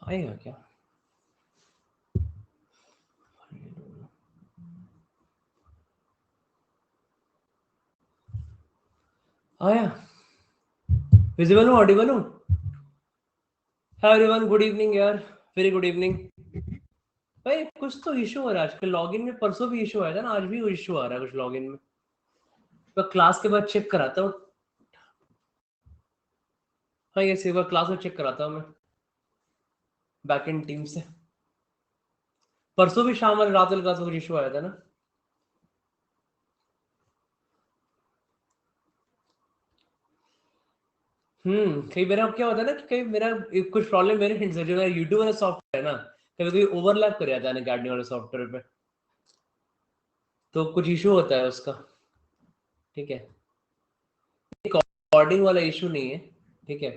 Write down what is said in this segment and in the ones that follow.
आएगा क्या? आया? विजिबल हूँ, ऑडिबल हूँ? हाय एवरीवन, गुड इवनिंग यार, वेरी गुड इवनिंग। भाई कुछ तो इशू हो रहा है आजकल लॉगिन में। परसों भी इशू आया था ना, आज भी इशू आ रहा है कुछ लॉगिन में। मैं क्लास के बाद चेक कराता हूँ। हाँ, ये एक बार क्लास में चेक कराता हूँ मैं बैकएंड टीम से। परसों भी शाम वाले रात वाले क्लास में कुछ इशू आया था ना। कई मेरा क्या होता है ना कि कई मेरा कुछ प्रॉब्लम मेरे हिंट से, जो मेरा यूट्यूब वाला सॉफ्टवेयर है ना, कभी कभी ओवरलैप कर जाता है ना गार्डनिंग वाले सॉफ्टवेयर पे, तो कुछ इशू होता है उसका। ठीक है, रिकॉर्डिंग वाला इशू नहीं है। ठीक है,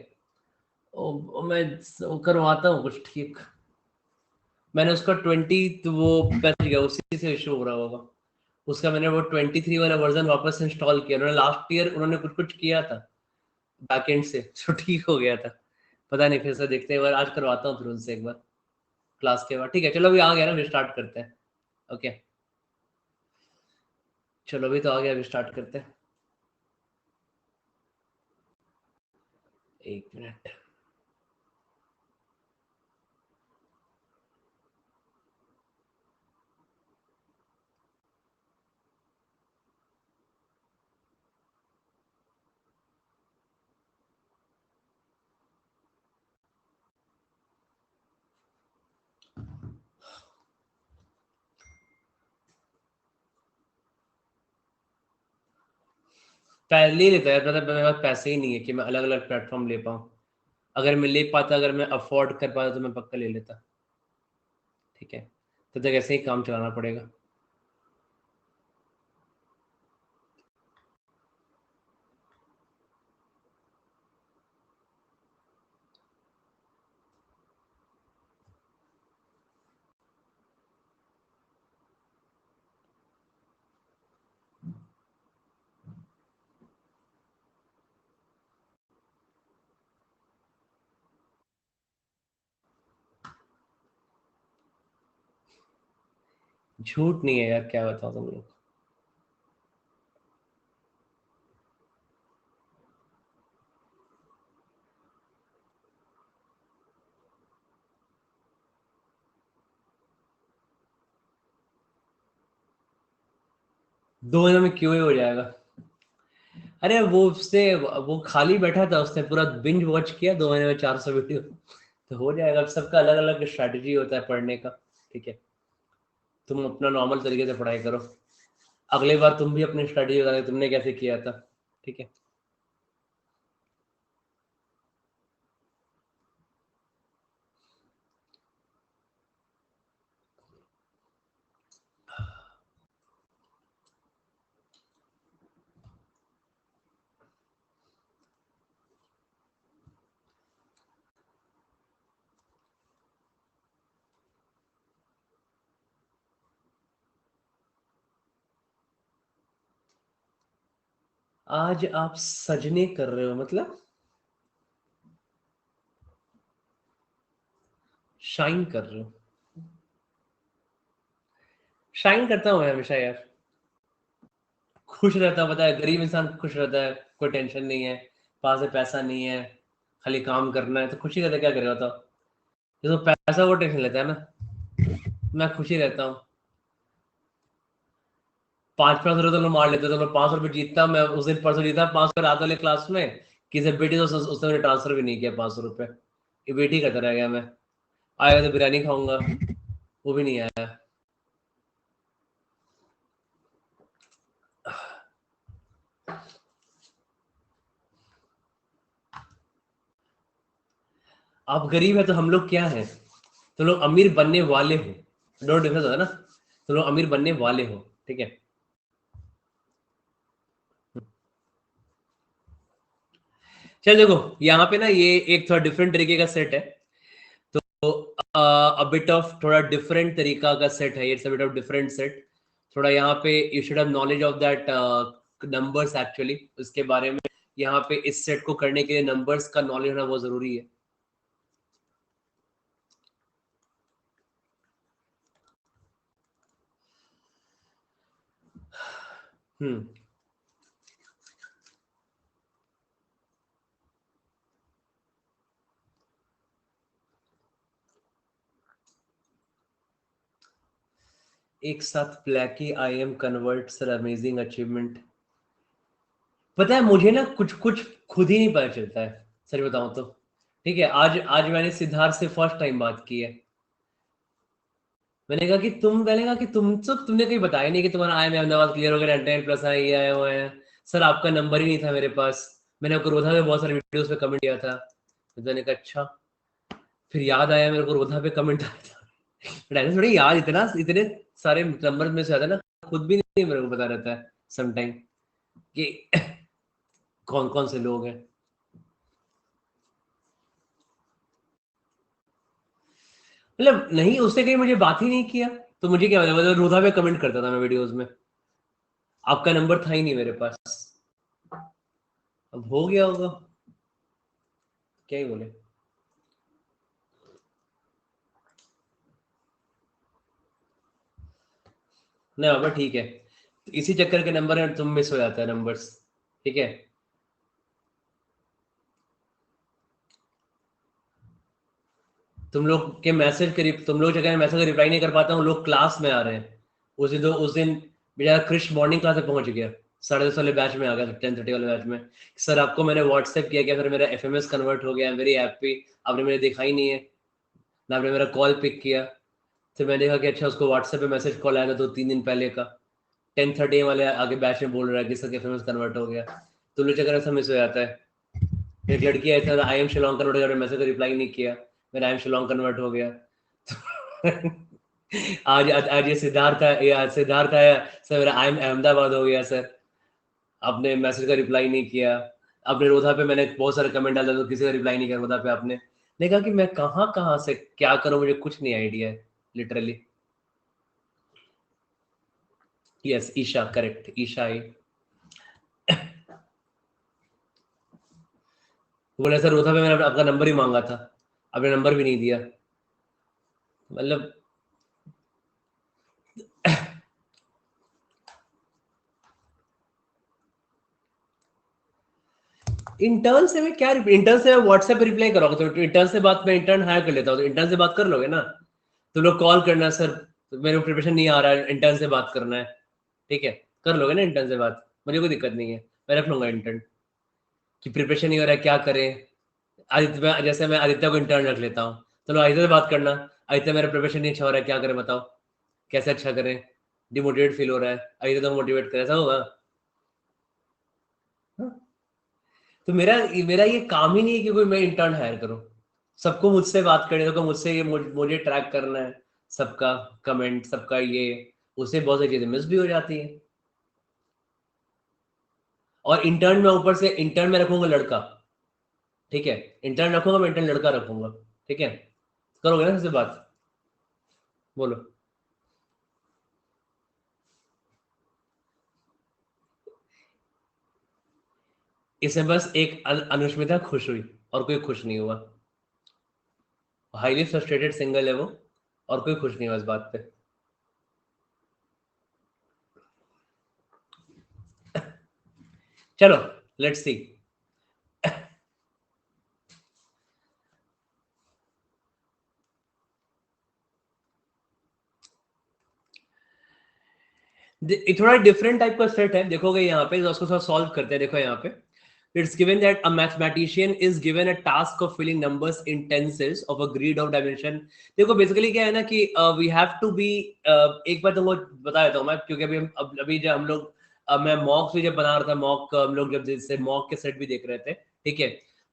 मैं करवाता हूँ कुछ ठीक। मैंने उसका 20 तो वो मैसेज गया, उसी से इशू हो रहा होगा उसका। मैंने वो 23 वाला वर्जन वापस इंस्टॉल किया। उन्होंने लास्ट ईयर उन्होंने कुछ कुछ किया था बैकएंड से, जो ठीक हो गया था। पता नहीं, फिर से देखते हैं, एक बार आज करवाता हूँ फिर उनसे एक बार क्लास के बाद। ठीक है, चलो अभी आ गया ना, स्टार्ट करते हैं। ओके, चलो अभी तो आ गया, अभी स्टार्ट करते हैं। एक मिनट। पहले लेता है, मतलब मेरे पास पैसे ही नहीं है कि मैं अलग अलग प्लेटफॉर्म ले पाऊँ। अगर मैं ले पाता, अगर मैं अफोर्ड कर पाता तो मैं पक्का ले लेता। ठीक है, तो तक ऐसे ही काम चलाना पड़ेगा। झूठ नहीं है यार, क्या बताओ तुम लोग। 2 महीने में क्यों ही हो जाएगा। अरे वो उससे, वो खाली बैठा था, उसने पूरा बिंज वॉच किया 2 महीने में 400 वीडियो। तो हो जाएगा। अब सबका अलग अलग स्ट्रैटेजी होता है पढ़ने का। ठीक है, तुम अपना नॉर्मल तरीके से पढ़ाई करो। अगली बार तुम भी अपनी स्ट्रैटेजी बताओगे तुमने कैसे किया था। ठीक है, आज आप सजने कर रहे हो मतलब? शाइन कर रहे हो? शाइन करता हूँ मैं हमेशा यार। खुश रहता हूँ, पता है, गरीब इंसान खुश रहता है, कोई टेंशन नहीं है, पास में पैसा नहीं है, खाली काम करना है, तो खुशी रहता है। क्या करेगा बताओ? ये तो पैसा वो टेंशन लेता है ना, मैं खुशी रहता हूँ। 500-500 रुपये तो मैं मार लेते, तो मैं 500 रुपये जीतता। मैं उस दिन परसों जीता 500 रात वाले क्लास में। किसी बेटी तो उसने मुझे ट्रांसफर भी नहीं किया 500 रुपये। ये बेटी करता रह गया मैं। आएगा तो बिरयानी खाऊंगा, वो भी नहीं आया। आप गरीब है तो हम लोग क्या है? तो लोग अमीर बनने वाले हो, दो डिफरेंस होता है ना। तो लोग अमीर बनने वाले हो। ठीक है, चल देखो, यहाँ पे ना ये एक थोड़ा डिफरेंट तरीके का सेट है। तो बिट ऑफ थोड़ा डिफरेंट तरीका का सेट है, it's a bit of different set. थोड़ा यहाँ पे you should have knowledge of that numbers actually, उसके बारे में। यहाँ पे इस सेट को करने के लिए नंबर्स का नॉलेज होना बहुत जरूरी है। हम्म एक साथ प्लेकी I am convert sir, amazing achievement. पता है मुझे ना कुछ कुछ खुद ही नहीं पता चलता है, सच बताऊं तो। ठीक है, आज आज मैंने सिद्धार्थ से फर्स्ट टाइम बात की है। मैंने कहा कि तुमने कहीं बताया नहीं कि तुम्हारा आई एम अहमदाबाद क्लियर हो गया, 10 प्लस आई ये आए हुए हैं। सर आपका नंबर ही नहीं था मेरे पास। मैंने आपको रोधा पे बहुत सारे वीडियोस पे कमेंट किया था। तो मैंने कहा अच्छा। फिर याद आया मेरे को रोधा पे कमेंट आया था। बट थोड़ी याद, इतने सारे नंबर में से आता है ना, खुद भी नहीं मेरे को पता रहता है समटाइम कि कौन कौन से लोग हैं। मतलब नहीं, उसने कहीं मुझे बात ही नहीं किया। तो मुझे क्या मतलब, रोधा पे कमेंट करता था मैं वीडियोस में। आपका नंबर था ही नहीं मेरे पास। अब हो गया होगा, क्या ही बोले। नहीं बाबा ठीक है, इसी चक्कर के नंबर है, तुम मिस हो जाता है नंबर्स। ठीक है। तुम लोग जगह मैसेज का रिप्लाई नहीं कर पाता हूँ, लोग क्लास में आ रहे हैं। उस दिन मेरा कृष्ण मॉर्निंग क्लास में पहुंच गया, 10:30 वाले बैच में आ गया, 10:30 वाले बैच में। सर आपको मैंने व्हाट्सएप किया, क्या फिर मेरा एफएमएस कन्वर्ट हो गया मेरी ऐप पे, आपने मेरे देखा ही नहीं है, ना आपने मेरा कॉल पिक किया। फिर मैंने देखा कि अच्छा, उसको व्हाट्सएप पे मैसेज कॉल आया था 2-3 दिन पहले का। 10:30 वाले आगे बैच में बोल रहा है कि सर एफएमएस कन्वर्ट हो गया। तो लोग चक्कर ऐसा मिस हो जाता है। एक लड़की आई था, आई एम शिलोंग कन्वर्ट हो गया, मैसेज का रिप्लाई नहीं किया, मेरा आई एम शिलोंग कन्वर्ट हो गया। आज आज आज ये सिद्धार्थ है, ये आज सिद्धार्थ आया, सर मेरा आई एम अहमदाबाद हो गया सर, आपने मैसेज का रिप्लाई नहीं किया। आपने रोधा पे मैंने बहुत सारे कमेंट डाला तो किसी का रिप्लाई नहीं किया रोधा पे आपने। ने कहा कि मैं कहाँ कहाँ से क्या करूं, मुझे कुछ नहीं आइडिया है literally. Yes Isha, correct, Isha आई। बोले सर रोधा पे मैंने आपका नंबर ही मांगा था, आपने नंबर भी नहीं दिया। मतलब इंटर्न से मैं क्या, इंटर्न से मैं व्हाट्सएप पे रिप्लाई करोगे तो इंटर्न से बात, मैं इंटर्न हायर कर लेता हूँ, तो इंटर्न से बात कर लोगे ना। तो लोग कॉल करना सर, मेरे को प्रिपरेशन नहीं आ रहा है, इंटर्न से बात करना है। ठीक है, कर लोगे ना इंटर्न से बात, मुझे कोई दिक्कत नहीं है, मैं रख लूंगा इंटर्न। कि प्रिपरेशन नहीं हो रहा है क्या करें। जैसे मैं आदित्य को इंटर्न रख लेता हूँ, चलो आदित्य से बात करना। आदित्य मेरा प्रिपरेशन नहीं अच्छा हो रहा है, क्या करें बताओ, कैसे अच्छा करें, डिमोटिवेट फील हो रहा है, आदित्य तो मोटिवेट करे, ऐसा होगा। हाँ? तो मेरा मेरा ये काम ही नहीं है कि कोई मैं इंटर्न हायर करूं। सबको मुझसे बात करनी है, सबको मुझसे ये मुझे ट्रैक करना है, सबका कमेंट, सबका ये, उससे बहुत सारी चीजें मिस भी हो जाती है। और इंटर्न में ऊपर से इंटर्न में रखूंगा लड़का। ठीक है, इंटर्न रखूंगा मैं, इंटर्न लड़का रखूंगा। ठीक है, करोगे ना सबसे बात, बोलो। इसमें बस एक अनुष्मिता खुश हुई, और कोई खुश नहीं हुआ। हाईली फ्रस्ट्रेटेड सिंगल है वो, और कोई खुश नहीं हुआ इस बात पे। चलो, लेट्स सी। थोड़ा डिफरेंट टाइप का सेट है, देखोगे यहाँ पे, तो उसको थोड़ा सॉल्व करते हैं। देखो यहाँ पे, it's given that a mathematician is given a task of filling numbers in tenses of a grid of dimension. देखो बेसिकली क्या है ना कि वी हैव टू बी, एक बार तुमको बता देता हूँ मैं, क्योंकि अभी जब हम लोग, मैं मॉक भी जब बना रहा था, मॉक हम लोग जब जैसे मॉक के सेट भी देख रहे थे, ठीक है,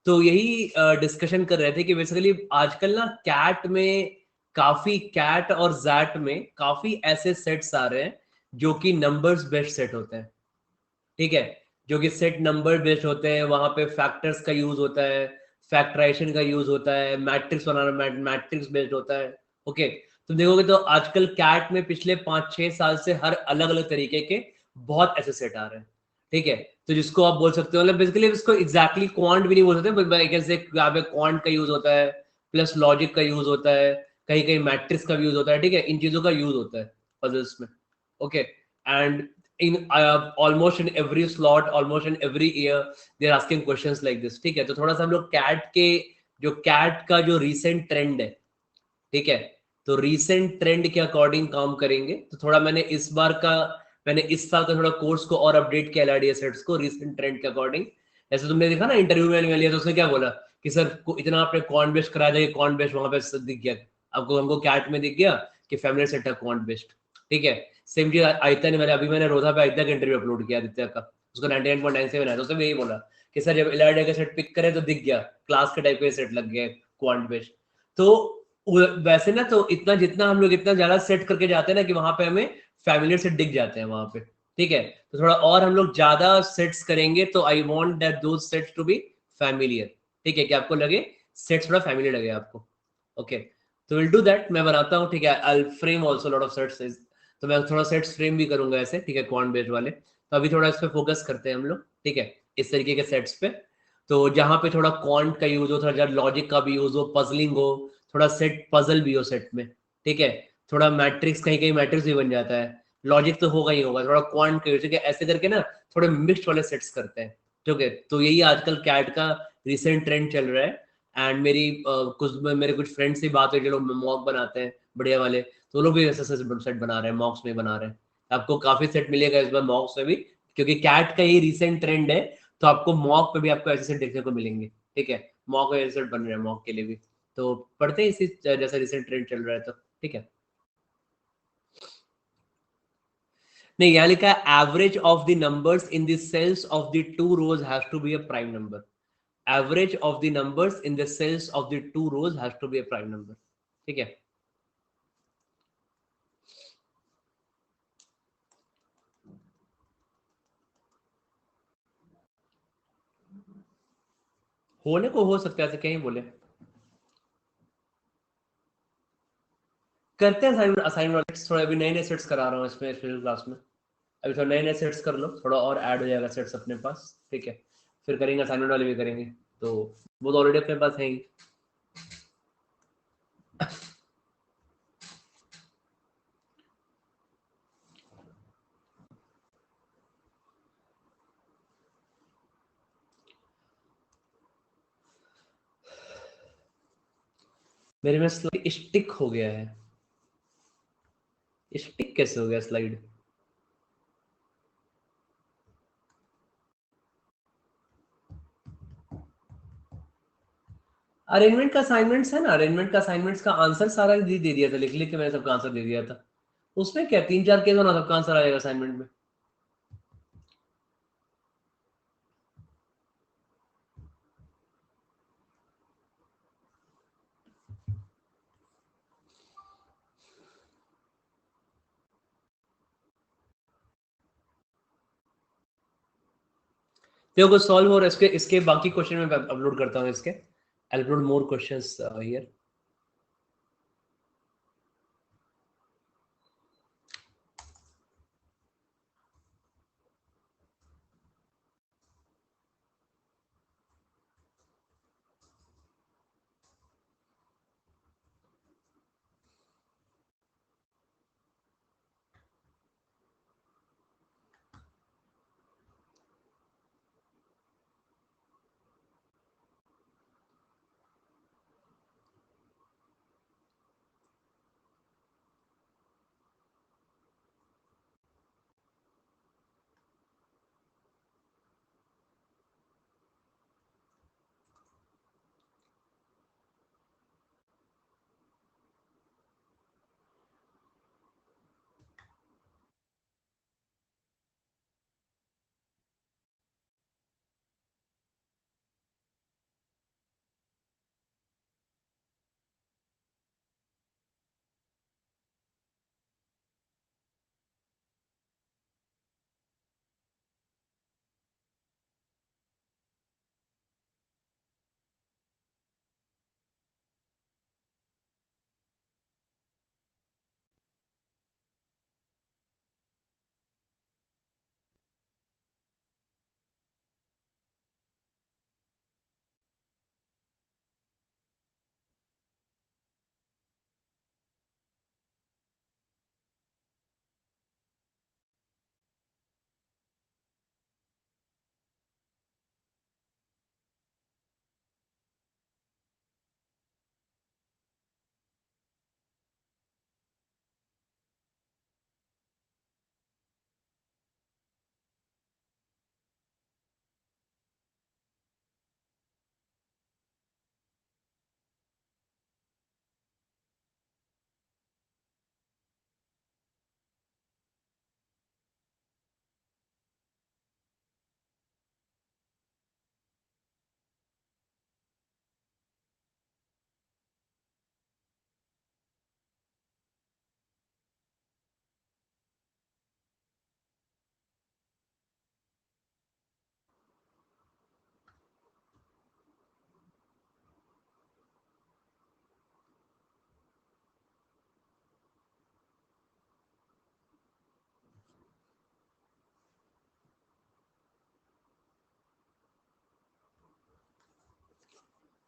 तो यही डिस्कशन कर रहे थे कि बेसिकली आजकल ना कैट और जैट में काफी ऐसे सेट्स आ रहे हैं जो कि नंबर्स बेस्ड सेट होते हैं। ठीक है, जो कि सेट नंबर बेस्ड होते हैं, वहां पे फैक्टर्स का यूज होता है, फैक्टराइजेशन का यूज होता है, मैट्रिक्स बनाना मैट्रिक्स बेस्ड होता है। ओके, तो देखोगे तो आजकल कैट में पिछले 5-6 साल से हर अलग अलग तरीके के बहुत ऐसे सेट आ रहे हैं। ठीक है, तो जिसको आप बोल सकते हो, मतलब बेसिकली इसको एग्जैक्टली क्वांट भी नहीं बोल सकते, बट कैसे यहाँ पे क्वांट का यूज होता है, प्लस लॉजिक का यूज होता है, कहीं कहीं मैट्रिक्स का यूज होता है। ठीक है, इन चीजों का यूज होता है पजल्स में। Okay, and in almost in every slot, almost in every year they are asking questions like this. ठीक है, तो थोड़ा सा हम लोग कैट के जो कैट का जो रिसेंट ट्रेंड है, ठीक है, तो रिसेंट ट्रेंड के अकॉर्डिंग काम करेंगे. तो थोड़ा मैंने इस साल का थोड़ा कोर्स को और अपडेट किया एलआरडी सेट्स को रिसेंट ट्रेंड के अकॉर्डिंग. ऐसे तुमने देखा ना इंटरव्यू में लिया तो उसने क्या बोला कि सर इतना आपने कॉन बेस्ट करा जाए, कॉन बेस्ट वहां पे दिख गया आपको, हमको कैट में दिख गया कि फैमिली सेट है कॉन बेस्ट. ठीक है, सेम चीज आदित्य ने मैंने रोजा पे आदित्य का इंटरव्यू अपलोड किया, आदित्य का, उसको 99.97 आया, तो उसने यही बोला कि सर जब एलआरडी का सेट पिक करे तो दिख गया क्लास के टाइप के सेट लग गए क्वांट बेस्ट. तो वैसे ना, तो इतना जितना हम लोग इतना ज्यादा सेट करके जाते हैं ना कि वहां पे हमें फैमिलियर सेट दिख जाते हैं वहां पे. ठीक है, तो थोड़ा और हम लोग ज्यादा सेट्स करेंगे तो I want that those sets to be familiar. ठीक है, कि आपको लगे सेट्स थोड़ा फैमिलियर लगे आपको. ओके, तो विल डू दैट, मैं बनाता हूँ. ठीक है, I will frame also lot of sets, तो मैं थोड़ा सेट्स फ्रेम भी करूंगा ऐसे. ठीक है, क्वांट बेस्ड वाले. तो अभी थोड़ा इस पे फोकस करते हैं हम लोग. ठीक है, इस तरीके के सेट्स पे. तो जहां पे थोड़ा क्वांट का यूज हो, थोड़ा लॉजिक का भी यूज हो, पजलिंग हो, थोड़ा सेट पजल भी हो सेट में. ठीक है, थोड़ा मैट्रिक्स, कहीं कहीं मैट्रिक्स भी बन जाता है, लॉजिक तो होगा ही होगा, थोड़ा क्वांट का यूज. ऐसे करके ना थोड़े मिक्स्ड वाले सेट्स करते हैं. ठीक है, तो यही आजकल कैट का रिसेंट ट्रेंड चल रहा है. एंड मेरे कुछ फ्रेंड्स से बात हुई जो लोग मॉक बनाते हैं बढ़िया वाले, तो वो लोग भी ऐसे सेट बना रहे हैं, मॉक्स में बना रहे हैं. आपको काफी सेट मिलेगा इस बार मॉक्स में भी, क्योंकि कैट का ही रिसेंट ट्रेंड है. तो आपको मॉक पे भी आपको ऐसे सेट देखने को मिलेंगे. ठीक है, मॉक सेट बन रहे हैं मॉक के लिए भी. तो पढ़ते हैं इसी जैसा रिसेंट ट्रेंड चल रहा है. तो ठीक है, नहीं यहाँ लिखा है average of the numbers in the cells of the two rows has to be a prime number. Average of the numbers in the cells of the two rows has to be a prime number. ठीक है, होने को हो सकता है, ऐसे कहीं बोले. करते हैं असाइनमेंट, थोड़ा अभी नए नए सेट्स करा रहा हूँ इसमें स्पेशल क्लास में. अभी थोड़ा नए नए सेट्स कर लो, थोड़ा और ऐड हो जाएगा सेट्स अपने पास. ठीक है, फिर करेंगे असाइनमेंट वाले भी करेंगे. तो वो तो ऑलरेडी अपने पास है ही. मेरे में स्लाइड स्टिक हो गया है. स्टिक कैसे हो गया स्लाइड? अरेंजमेंट का असाइनमेंट्स है ना, अरेंजमेंट का असाइनमेंट्स का आंसर सारा दे दिया था, लिख लिख के मैंने सबका आंसर दे दिया था. उसमें क्या 3-4 केस बना, सबका आंसर आएगा असाइनमेंट में. देखो कुछ सॉल्व हो रहा है, इसके इसके बाकी क्वेश्चन में अपलोड करता हूँ इसके. I upload more questions here.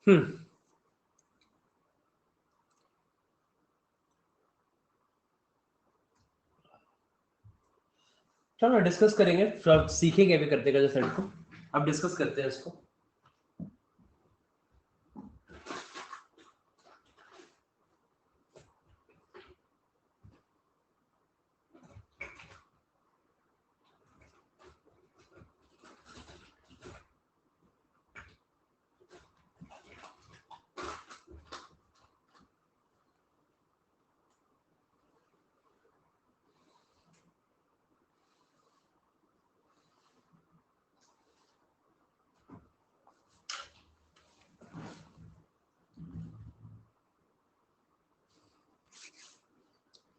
चलो डिस्कस करेंगे, फिर सीखेंगे भी करते करते सेट को। अब डिस्कस करते हैं इसको।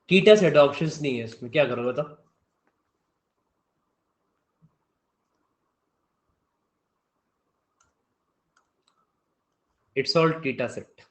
टीटा सेट ऑप्शंस नहीं है इसमें, क्या करोगे तो? It's all theta set.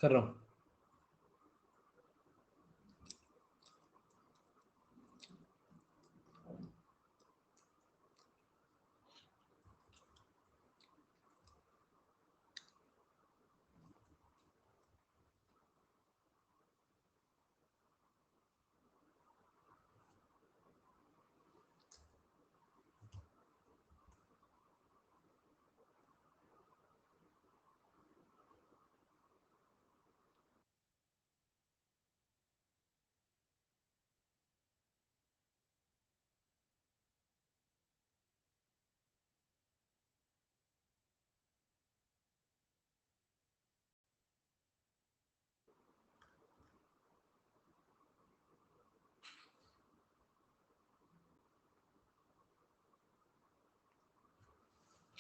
कर रहा हूँ।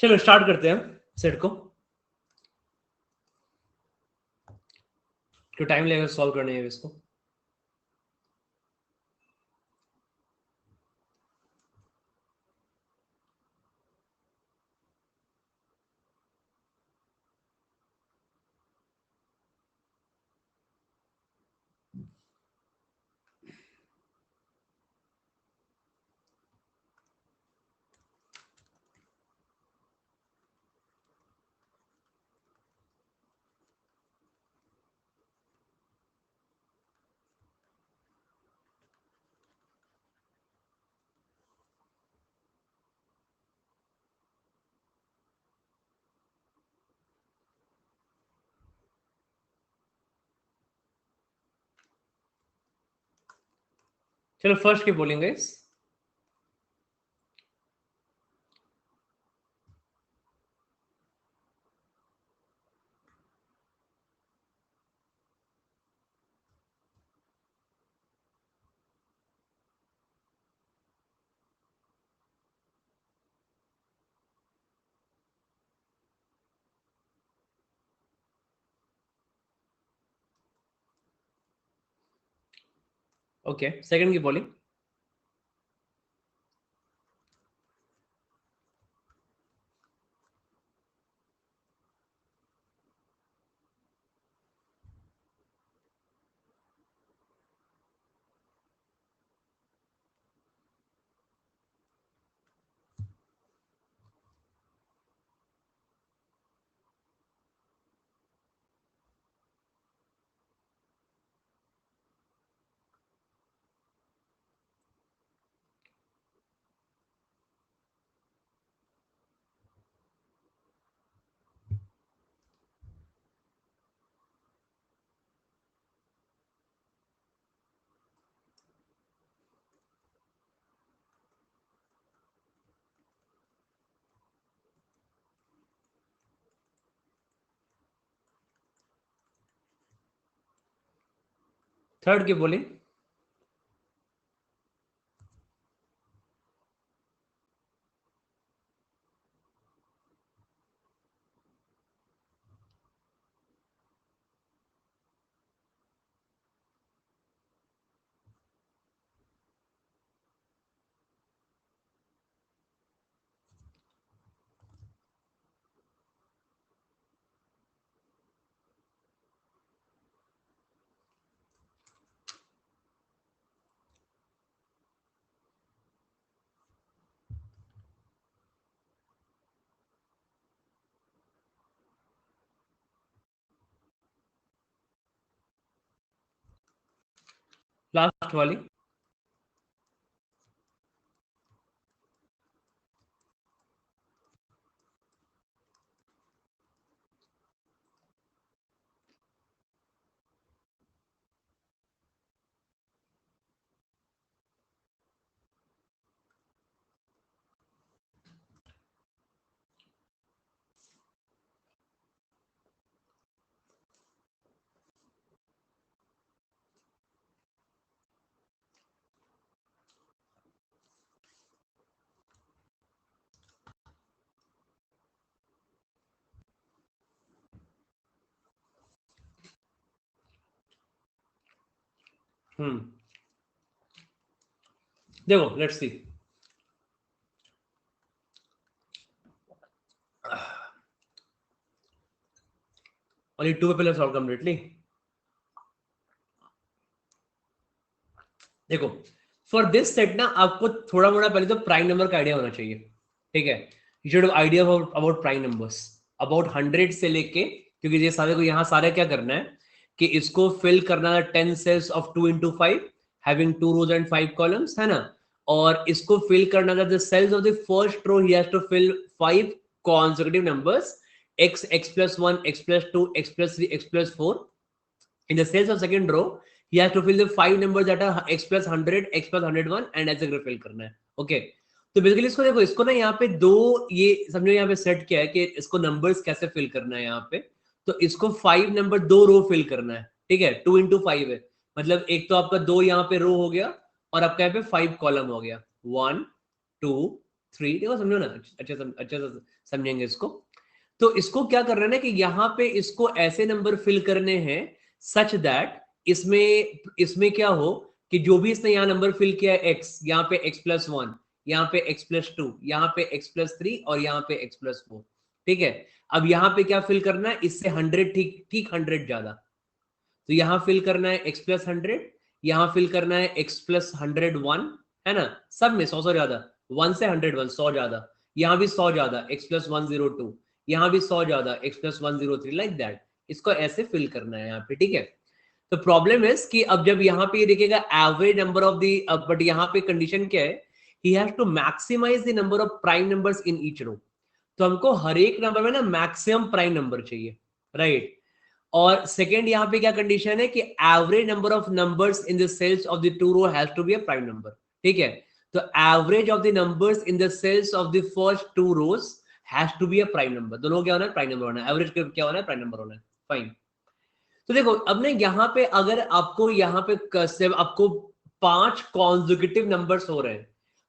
चलो स्टार्ट करते हैं सेट को। क्यों टाइम लगेगा सॉल्व करने में इसको? चलो फर्स्ट के बोलेंगे इस। ओके सेकंड की बॉलिंग। थर्ड की बोली लास्ट वाली। देखो let's see, only two people have solve completely. देखो फॉर दिस सेट ना आपको थोड़ा मोड़ा पहले तो प्राइम नंबर का आइडिया होना चाहिए, ठीक है। You should have idea about prime numbers, about 100 से लेके, क्योंकि ये सारे को यहाँ सारे क्या करना है कि इसको फिल करना है 10 cells of 2 into 5 having 2 rows and 5 columns, है ना। और इसको फिल करना है the cells of the first row he has to fill 5 consecutive numbers x, x plus 1, x plus 2, x plus 3, x plus 4. In the cells of second row he has to fill the 5 numbers that are x plus 100, x plus 101 and ऐसे करके fill करना है। Okay तो basically इसको देखो, इसको ना यहाँ पे दो, ये समझो यहाँ पे सेट किया है कि इसको नंबर्स कैसे फिल करना है यहाँ पे। तो इसको 5 नंबर 2 रो फिल करना है, ठीक है। 2 into 5 है, मतलब एक तो आपका 2 यहाँ पे रो हो गया और आपका यहाँ पे 5 कॉलम हो गया, 1 2 3। देखो समझो ना, अच्छा समझेंगे इसको। तो इसको क्या कर रहे हैं ना कि यहाँ पे इसको ऐसे नंबर फिल करने हैं सच दैट इसमें इसमें क्या हो कि जो भी इसने यहाँ नंबर फिल किया है x, यहाँ पे x plus 1, यहाँ पे x plus 2, यहाँ पे x plus 3 और यहाँ पे x plus 4, ठीक है। अब यहाँ पे क्या फिल करना है, इससे 100 ठीक ठीक 100 ज्यादा, तो यहाँ फिल करना है x plus 100, यहाँ फिल करना है x plus 101, है ना। सब में 100 ज्यादा, 1 से 101 100 ज्यादा, यहाँ भी 100 ज्यादा x plus 102, यहाँ भी 100 ज्यादा x plus 103, लाइक दैट। इसको ऐसे फिल करना है यहाँ पे, ठीक है। तो प्रॉब्लम इज कि अब जब यहाँ पे ये देखेगा average number of the, but यहाँ पे कंडीशन क्या है, he has to maximise the number of prime numbers in each row. तो हमको हर एक नंबर में ना मैक्सिमम प्राइम नंबर चाहिए, राइट। और सेकेंड यहाँ पे क्या कंडीशन है कि average number of numbers in the cells of the two row has to be a prime number, ठीक है। तो average of the numbers in the cells of the first two rows has to be a prime number. दोनों क्या होना है, prime number होना है। Average क्या होना है, प्राइम नंबर होना है, फाइन। तो देखो अब ना यहाँ पे अगर आपको यहाँ पे आपको 5 कॉन्जिक्यूटिव नंबर्स हो रहे हैं,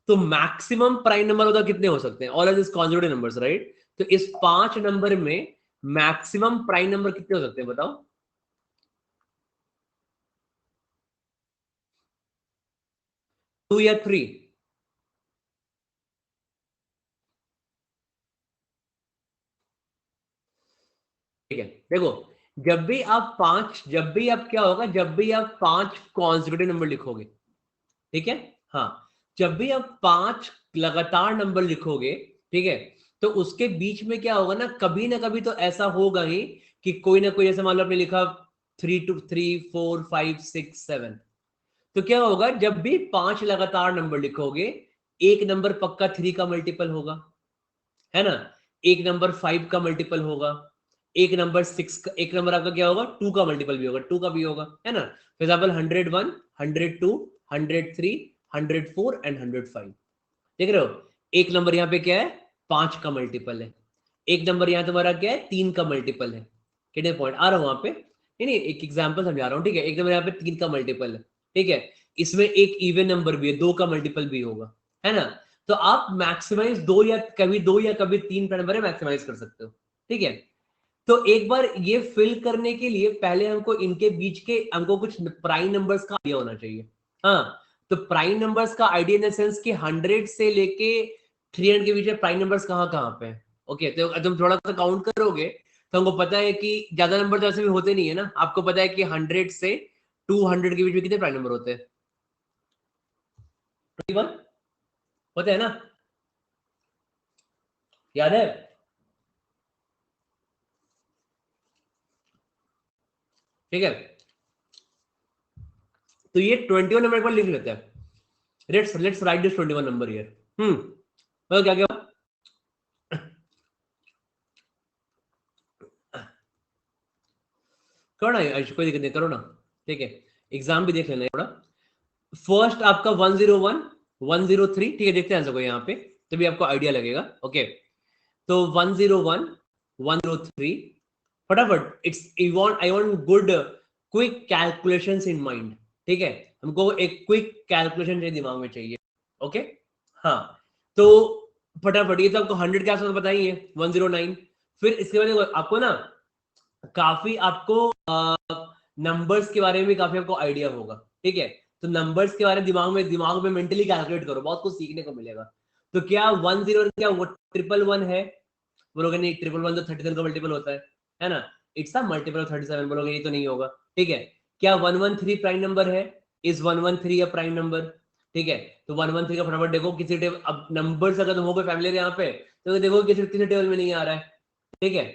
तो मैक्सिमम प्राइम नंबर होता कितने हो सकते हैं, all this consecutive numbers, right. तो इस 5 नंबर में मैक्सिमम प्राइम नंबर कितने हो सकते हैं बताओ। 2 या 3? ठीक है, देखो जब भी आप क्या होगा, जब भी आप 5 कॉन्जिक्यूटिव नंबर लिखोगे, ठीक है, हाँ, जब भी आप 5 लगातार नंबर लिखोगे, ठीक है, तो उसके बीच में क्या होगा ना कभी तो ऐसा होगा ही कि कोई ना कोई, जैसे मान लो आपने लिखा 3 2 3 4 5 6 7, तो क्या होगा जब भी 5 लगातार नंबर लिखोगे, एक नंबर पक्का 3 का मल्टीपल होगा, है ना। एक नंबर 5 का मल्टीपल होगा, एक नंबर 6 का, एक नंबर आपका क्या होगा 2 का मल्टीपल भी होगा, 2 का भी होगा, है ना। फॉर एग्जाम्पल 101, 102, 103, 104 एंड 105, देख रहे हो। एक नंबर यहाँ पे क्या है, 5 का मल्टीपल है। एक नंबर यहाँ तुम्हारा क्या है, 3 का मल्टीपल है। कितने पॉइंट आ रहा हूं वहां पे। नहीं, एक एग्जांपल समझा रहा हूँ, ठीक है। एक तो यहाँ पे 3 का मल्टीपल है, ठीक है, इसमें एक इवन नंबर भी है, 2 का मल्टीपल भी होगा, है ना। तो आप मैक्सिमाइज 2 या कभी 2 या कभी 3 प्राइम नंबर मैक्सिमाइज कर सकते हो, ठीक है। तो एक बार ये फिल करने के लिए पहले हमको इनके बीच के हमको कुछ प्राइम नंबर्स का आइडिया होना चाहिए। हाँ, तो प्राइम नंबर्स का आइडिया इन द सेंस कि 100 से लेके 300 के बीच में प्राइम नंबर्स कहाँ कहाँ पे हैं। ओके, तो तुम थोड़ा सा काउंट करोगे तो हमको पता है कि ज्यादा नंबर तो ऐसे भी होते नहीं है ना। आपको पता है कि 100 से 200 के बीच में कितने प्राइम नंबर होते हैं? 21 होते हैं ना, याद है? ठीक है, तो ये 21 नंबर पर लिख लेते हैं। Let's write this 21 number here. तो क्या क्या करो ना, कोई दिक्कत नहीं, करो ना, ठीक है। एग्जाम भी देख लेना थोड़ा। फर्स्ट आपका 101 103, ठीक है, देखते हैं आंसर को यहाँ पे, तभी आपको आइडिया लगेगा। ओके, तो 101 103 फटाफट। It's I want good quick calculations in mind, ठीक है। हमको एक क्विक कैलकुलेशन दिमाग में चाहिए। ओके, हाँ, तो फटाफट, ये तो आपको 100 के आसपास बताइए, 109। फिर इसके बाद आपको ना काफी आपको नंबर्स के बारे में भी काफी आपको आइडिया होगा, ठीक है। तो नंबर्स के बारे में दिमाग में मेंटली कैलकुलेट करो, बहुत कुछ सीखने को मिलेगा। तो क्या 10 क्या वो 111 है? बोलोगे नहीं, 111 तो 37 का मल्टीपल होता है ना। इट्स अ मल्टीपल ऑफ 37, बोलोगे ये तो नहीं होगा, ठीक है। क्या 113 प्राइम नंबर है? Is 113 a prime number? ठीक है, तो 113 का फटाफट देखो किसी टेबल, अब नंबर्स अगर तुम हो गए फैमिली यहाँ पे, तो देखो किसी किसी टेबल में नहीं आ रहा है, ठीक है।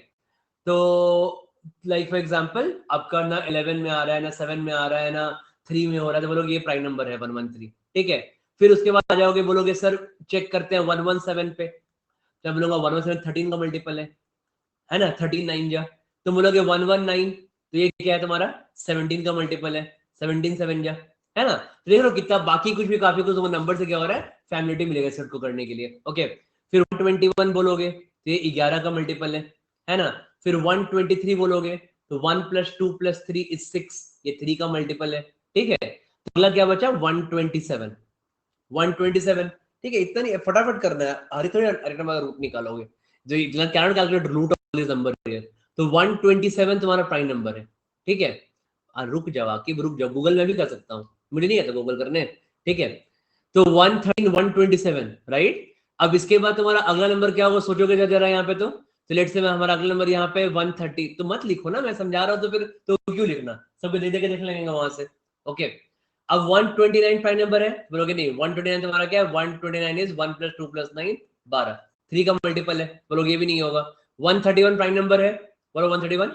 तो लाइक फॉर एग्जांपल आपका ना 11 में आ रहा है, ना 7 में आ रहा है, ना 3 में हो रहा है, तो बोलोगे ये प्राइम नंबर है 113, ठीक है। फिर उसके बाद आ जाओगे, बोलोगे सर चेक करते हैं 117 पे, तो मैं बोलूंगा 117 13 का मल्टीपल है ना, 13 9 जा। तो बोलोगे 119, तो ये क्या है तुम्हारा 17 का मल्टीपल है, 17 7 जा, है ना। तो देख लो कितना बाकी कुछ भी काफी कुछ नंबर से क्या हो रहा है, फैमिलिटी मिलेगा सेट को करने के लिए। ओके, फिर 121 बोलोगे तो ये 11 का मल्टीपल है ना। फिर 123 बोलोगे तो 1 + 2 + 3 इज 6, ये 3 का मल्टीपल है, ठीक है। तो अगला क्या बचा 127 127, ठीक है। इतना नहीं, फटाफट करना है, हर थोड़ी हर नंबर रूट निकालोगे, जो इतना can calculate root of this number है। तो 127 तुम्हारा प्राइम नंबर है, ठीक है। रुक जाओ, आकिब रुक जाओ, गूगल में भी कर सकता हूँ, मुझे नहीं आता गूगल करने, ठीक है। तो 113 127, राइट। अब इसके बाद तुम्हारा अगला नंबर क्या होगा, सोचोगे जरा यहाँ पे। तो लेट्स से मैं हमारा अगला नंबर यहाँ पे 130, तो मत लिखो ना, मैं समझा रहा हूँ, तो फिर तो क्यों लिखना, सब दे देख लेंगे वहां से। ओके, अब 129 प्राइम नंबर है, बोलोगे नहीं 129 तुम्हारा क्या है, 129 इज 1 + 2 + 9 12, 3 का मल्टीपल है, बोलोगे ये भी नहीं होगा। 131 प्राइम नंबर है, बोलो 131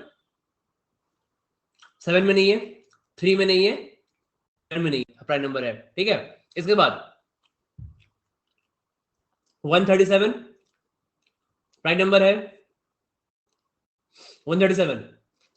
7 में नहीं है, 3 में नहीं है, 10 में नहीं है, प्राइम नंबर है, ठीक है। इसके बाद 137 प्राइम नंबर है, 137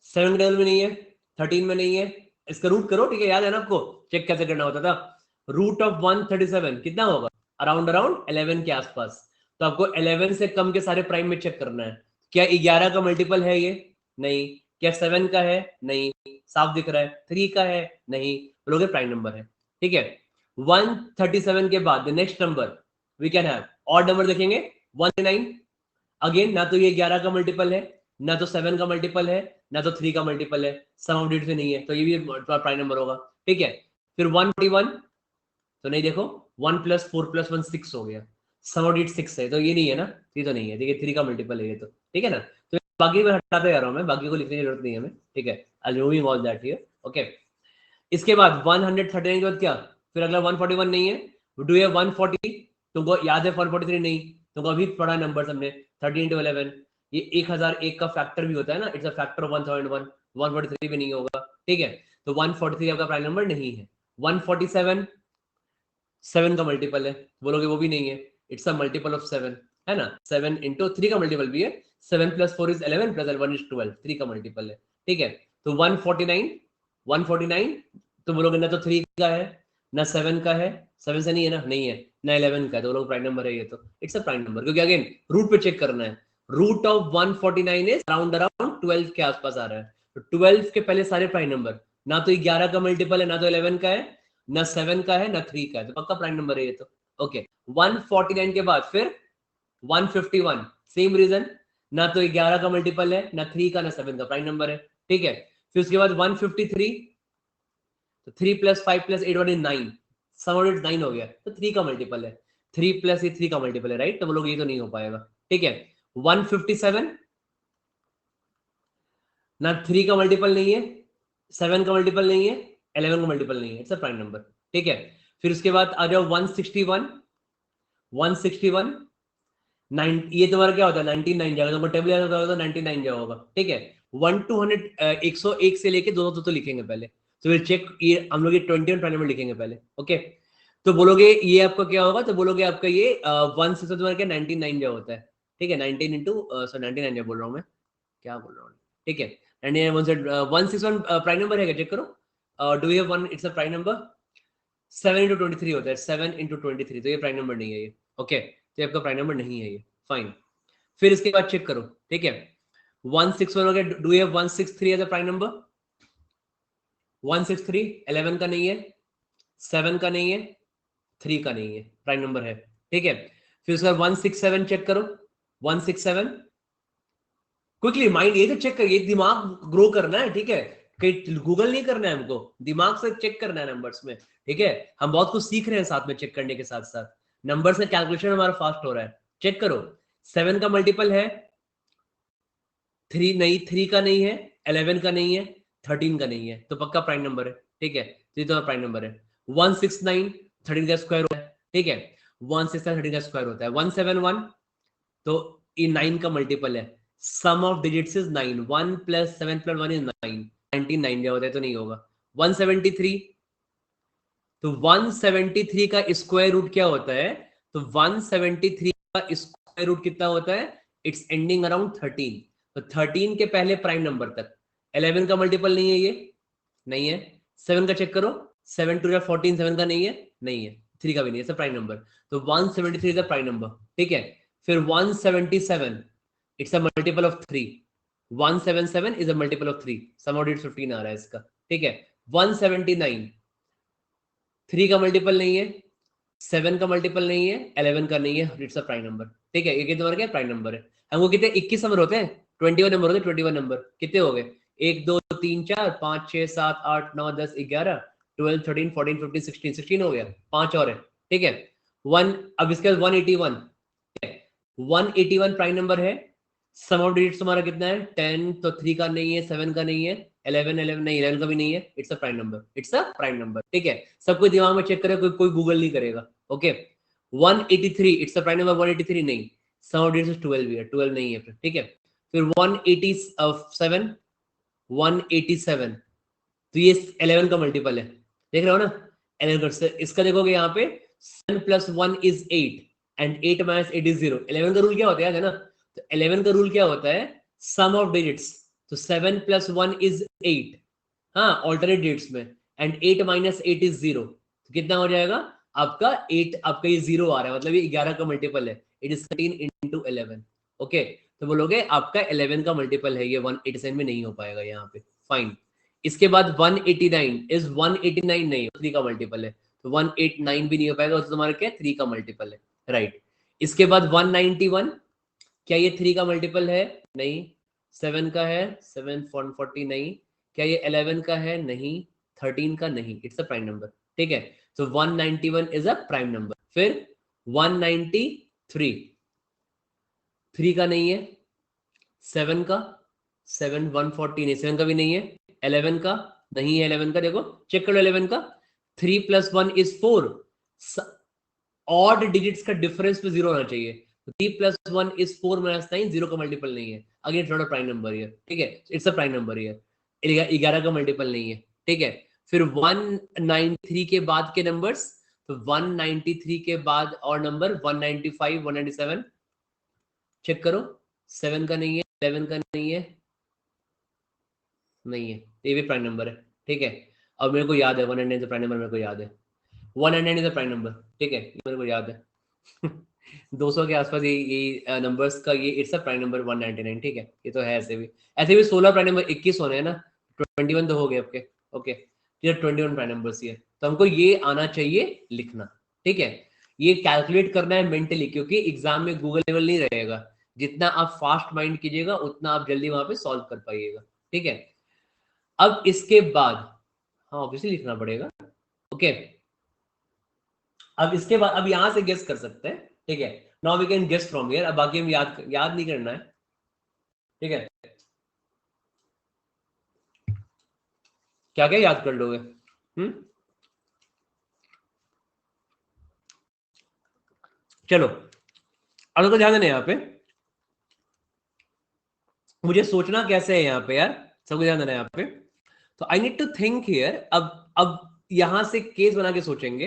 7 के में नहीं है, 13 में नहीं है। इसका रूट करो, ठीक है, याद है ना आपको चेक कैसे करना होता था। रूट ऑफ 137 कितना होगा, अराउंड अराउंड 11 के आसपास। तो आपको 11 से कम के सारे प्राइम में चेक करना है। क्या 11 का मल्टीपल है ये? नहीं। क्या 7 का है? नहीं, साफ दिख रहा है। 3 का है? नहीं, बोलोगे प्राइम नंबर है, ठीक है। 137 के बाद next number we can have odd number देखेंगे, 19। अगेन ना तो ये 11 का मल्टीपल है, ना तो 7 का मल्टीपल है, ना तो 3 का मल्टीपल है, सम ऑफ डिजिट से नहीं है, तो ये भी प्राइम नंबर होगा, ठीक है। फिर 141, तो नहीं, देखो 1 + 4 + 1 6 हो गया, सम ऑफ डिजिट 6 है, तो ये नहीं है ना, ये तो नहीं है, देखिए 3 का मल्टीपल है ये तो, ठीक है ना। तो बाकी मैं हटाते जा रहा हूँ, मैं बाकी को लिखने की जरूरत नहीं है हमें, ठीक है। I removing all that here. Okay, इसके बाद 139 के बाद क्या, फिर अगला 141 नहीं है, डू ये 140, तुमको याद है 143 नहीं, तुमको अभी पढ़ा नंबर हमने 13 × 11, ये 1001 का फैक्टर भी होता है ना, इट्स अ फैक्टर ऑफ 1001, 143 भी नहीं होगा, ठीक है। तो 143 आपका प्राइम नंबर नहीं है। 147 7 का मल्टीपल है, बोलोगे वो भी नहीं है, इट्स अ मल्टीपल ऑफ 7, है ना। 7 × 3 का मल्टीपल भी है, 7 + 4 इज 11 + 1 इज 12, 3 का मल्टीपल है, ठीक है। तो 149 तो बोलोगे ना तो 3 का है, ना 7 का है, 7 से नहीं है ना, नहीं है, ना 11 का है, तो लोग प्राइम नंबर है ये, तो इट्स अ प्राइम नंबर, क्योंकि अगेन रूट पे चेक करना है। रूट ऑफ 149 इज अराउंड 12 के आसपास आ रहा है, तो 12 के पहले सारे प्राइम नंबर, ना तो 11 का मल्टीपल है, ना तो 11 का है, ना 7 का है, ना 3 का है, तो पक्का प्राइम नंबर है ये तो। ओके 149 के बाद फिर 151, सेम रीजन, ना तो 11 का मल्टीपल है, ना 3 का, ना 7 का, प्राइम नंबर है, ठीक है। फिर उसके बाद 153, तो 3 + 5 + 8 = 9, सम ऑफ इट 9 हो गया, तो 3 का मल्टीपल है, 3 + ये 3 का मल्टीपल है, राइट। तो बोलोगे ये तो नहीं हो पाएगा, ठीक है। 157, ना 3 का मल्टीपल नहीं है, 7 का मल्टीपल नहीं है, 11 का मल्टीपल नहीं है, इट्स अ प्राइम नंबर, ठीक है। फिर उसके बाद आ जाओ 161, 161 9, ये तुम्हारा क्या होता है 99 जाएगा, तुमको टेबल याद होता है तो 99 जाएगा, ठीक है। 1 to 100 101 से लेके 200 तो लिखेंगे पहले, तो फिर चेक, ये हम लोग ये 21 प्राइम नंबर लिखेंगे पहले, ओके। तो बोलोगे ये आपका क्या होगा, तो बोलोगे आपका ये 1 से तुम्हारा क्या 99 जो होता है, ठीक है। 19 इंटू 99 जो बोल रहा हूँ मैं, क्या बोल रहा हूँ, ठीक है। 161 प्राइम नंबर है क्या, चेक करो। Do you have one, it's a prime number. 7 into 23 होता है, 7 into 23, तो ये प्राइम नंबर नहीं है ये, ओके। तो ये आपका प्राइम नंबर नहीं है ये, फाइन। फिर इसके बाद चेक करो, ठीक है। 161 हो गया, do you have 163 as a prime number. 163 11 का नहीं है, 7 का नहीं है, 3 का नहीं है, प्राइम नंबर है, ठीक है। फिर उसके बाद 167 चेक करो, 167 क्विकली माइंड ये तो चेक कर, ये दिमाग ग्रो करना है, ठीक है। कहीं गूगल नहीं करना है हमको, दिमाग से चेक करना है नंबर्स में, ठीक है। हम बहुत कुछ सीख रहे हैं साथ में, चेक करने के साथ साथ नंबर्स का कैलकुलेशन हमारा फास्ट हो रहा है। चेक करो, 7 का मल्टीपल है 3 नहीं, 3 का नहीं है, 11 का नहीं है, 13 का नहीं है, तो पक्का प्राइम नंबर है, ठीक है। तो ये तो प्राइम नंबर है। 169 13 का स्क्वायर होता है, ठीक है। 169 13 का स्क्वायर होता है। 171, तो ये 9 का मल्टीपल है, सम ऑफ डिजिट्स इज 9, 1 + 7 + 1 इज 9, 99 होता है, तो नहीं होगा। 173, तो 173 का स्क्वायर रूट क्या होता है, तो 173 का स्क्वायर रूट कितना होता है, इट्स एंडिंग अराउंड 13, तो 13 के पहले प्राइम नंबर तक। 11 का मल्टीपल नहीं है ये, नहीं है। 7 का चेक करो, 7 2 14, 7 का नहीं है, नहीं है। 3 का भी नहीं है, सब प्राइम नंबर, तो 173 इज अ प्राइम नंबर, ठीक है। फिर 177, it's a multiple of 3, 177 is a multiple of 3, sum of it 15 आ रहा है इसका, ठीक है। 179 3 का मल्टीपल नहीं है, 7 का मल्टीपल नहीं है, 11 का नहीं है, इट्स अ प्राइम नंबर, ठीक है। ये कितने नंबर क्या प्राइम नंबर है। हमको कितने 21 नंबर होते हैं, 21 नंबर होते हैं, 21 नंबर कितने हो गए, 1 2 3 4 5 6 7 8 9 10 11 12 13 14 15 16 16 हो गया, 5 और है, ठीक है। 1, अब इसके बाद 181, 181 प्राइम नंबर है। सम ऑफ डिजिट्स तुम्हारा कितना है 10, तो 3 का नहीं है, 7 का नहीं है, 11 11 नहीं, 11 का भी नहीं है, it's a prime number, it's a prime number, ठीक है। सबको दिमाग में चेक करे, कोई गूगल नहीं करेगा, okay. 183 it's a prime number, 183 नहीं, सम ऑफ डिजिट्स 12 भी है, 12 नहीं है फिर, ठीक है। फिर 187, 187, तो ये 11 का मल्टीपल है, देख रहे हो ना। 11 का, इसका देखोगे यहाँ पे 7 + 1 is 8 and 8 - 8 is 0। 11 का रूल क्या होता है याद है ना, तो 11 का रूल क्या होता है, सम ऑफ डिजिट्स, तो 7 + 1 is 8, हाँ ऑल्टरनेट डिजिट्स में, एंड 8 - 8 is 0, तो कितना हो जाएगा आपका 8, आपका ये 0 आ रहा है, मतलब ये 11 का मल्टीपल है, इट इज 13 into 11, ओके। तो बोलोगे आपका 11 का मल्टीपल है ये, 187 में नहीं हो पाएगा यहाँ पे, फाइन। इसके बाद 189 इज 189 नहीं, 3 का मल्टीपल है, तो 189 भी नहीं हो पाएगा, तो तुम्हारा क्या 3 का मल्टीपल है, राइट। इसके बाद 191, क्या ये 3 का मल्टीपल है, नहीं। 7 का है, 7 140 नहीं। क्या ये 11 का है, नहीं। 13 का नहीं, इट्स अ प्राइम नंबर, ठीक है। तो 191 इज अ प्राइम नंबर। फिर 193, 3 का नहीं है, 7 का, 7 140 नहीं, 7 का भी नहीं है, 11 का नहीं है, 11 का देखो चेक करो, 11 का 3 + 1 is 4, ऑड डिजिट्स का डिफरेंस पे 0 होना चाहिए, तो 3 + 1 is 4 - 9, 0 का मल्टीपल नहीं है, again not a prime number here, ठीक है, it's a prime number here, 11 का मल्टीपल नहीं है, ठीक है। फिर 193 के बाद के नंबर्स, तो 193 के बाद और नंबर 195 197 चेक करो, 7 का नहीं है, 11 का नहीं है, नहीं है, ये भी प्राइम नंबर है, ठीक है। अब मेरे को याद है 199 प्राइम नंबर, मेरे को याद है 199 इज अ प्राइम नंबर, ठीक है, ये मेरे को याद है 200 के आसपास ये नंबर्स का ये इट्स अ प्राइम नंबर 199, ठीक है, ये तो है। ऐसे भी 16 प्राइम नंबर 21 होने हैं ना, 21 तो हो गए आपके। ओके, ये 21 प्राइम नंबर्स ये, तो हमको ये आना चाहिए लिखना, ठीक है। ये कैलकुलेट करना है मेंटली, क्योंकि एग्जाम में गूगल लेवल नहीं रहेगा। जितना आप फास्ट माइंड कीजिएगा उतना आप जल्दी वहां पे सॉल्व कर पाइएगा, ठीक है। अब इसके बाद, हाँ ऑब्वियसली लिखना पड़ेगा। ओके, अब इसके बाद अब यहां से गेस कर सकते हैं, ठीक है। Now we can guess from here. अब बाकी हम याद नहीं करना है, ठीक है। क्या क्या याद कर लोगे? चलो, अब तो ध्यान देना यहाँ पे, मुझे सोचना कैसे है यहाँ पे यार, सबको ध्यान देना यहाँ पे। तो I need to think here. अब यहां से केस बना के सोचेंगे।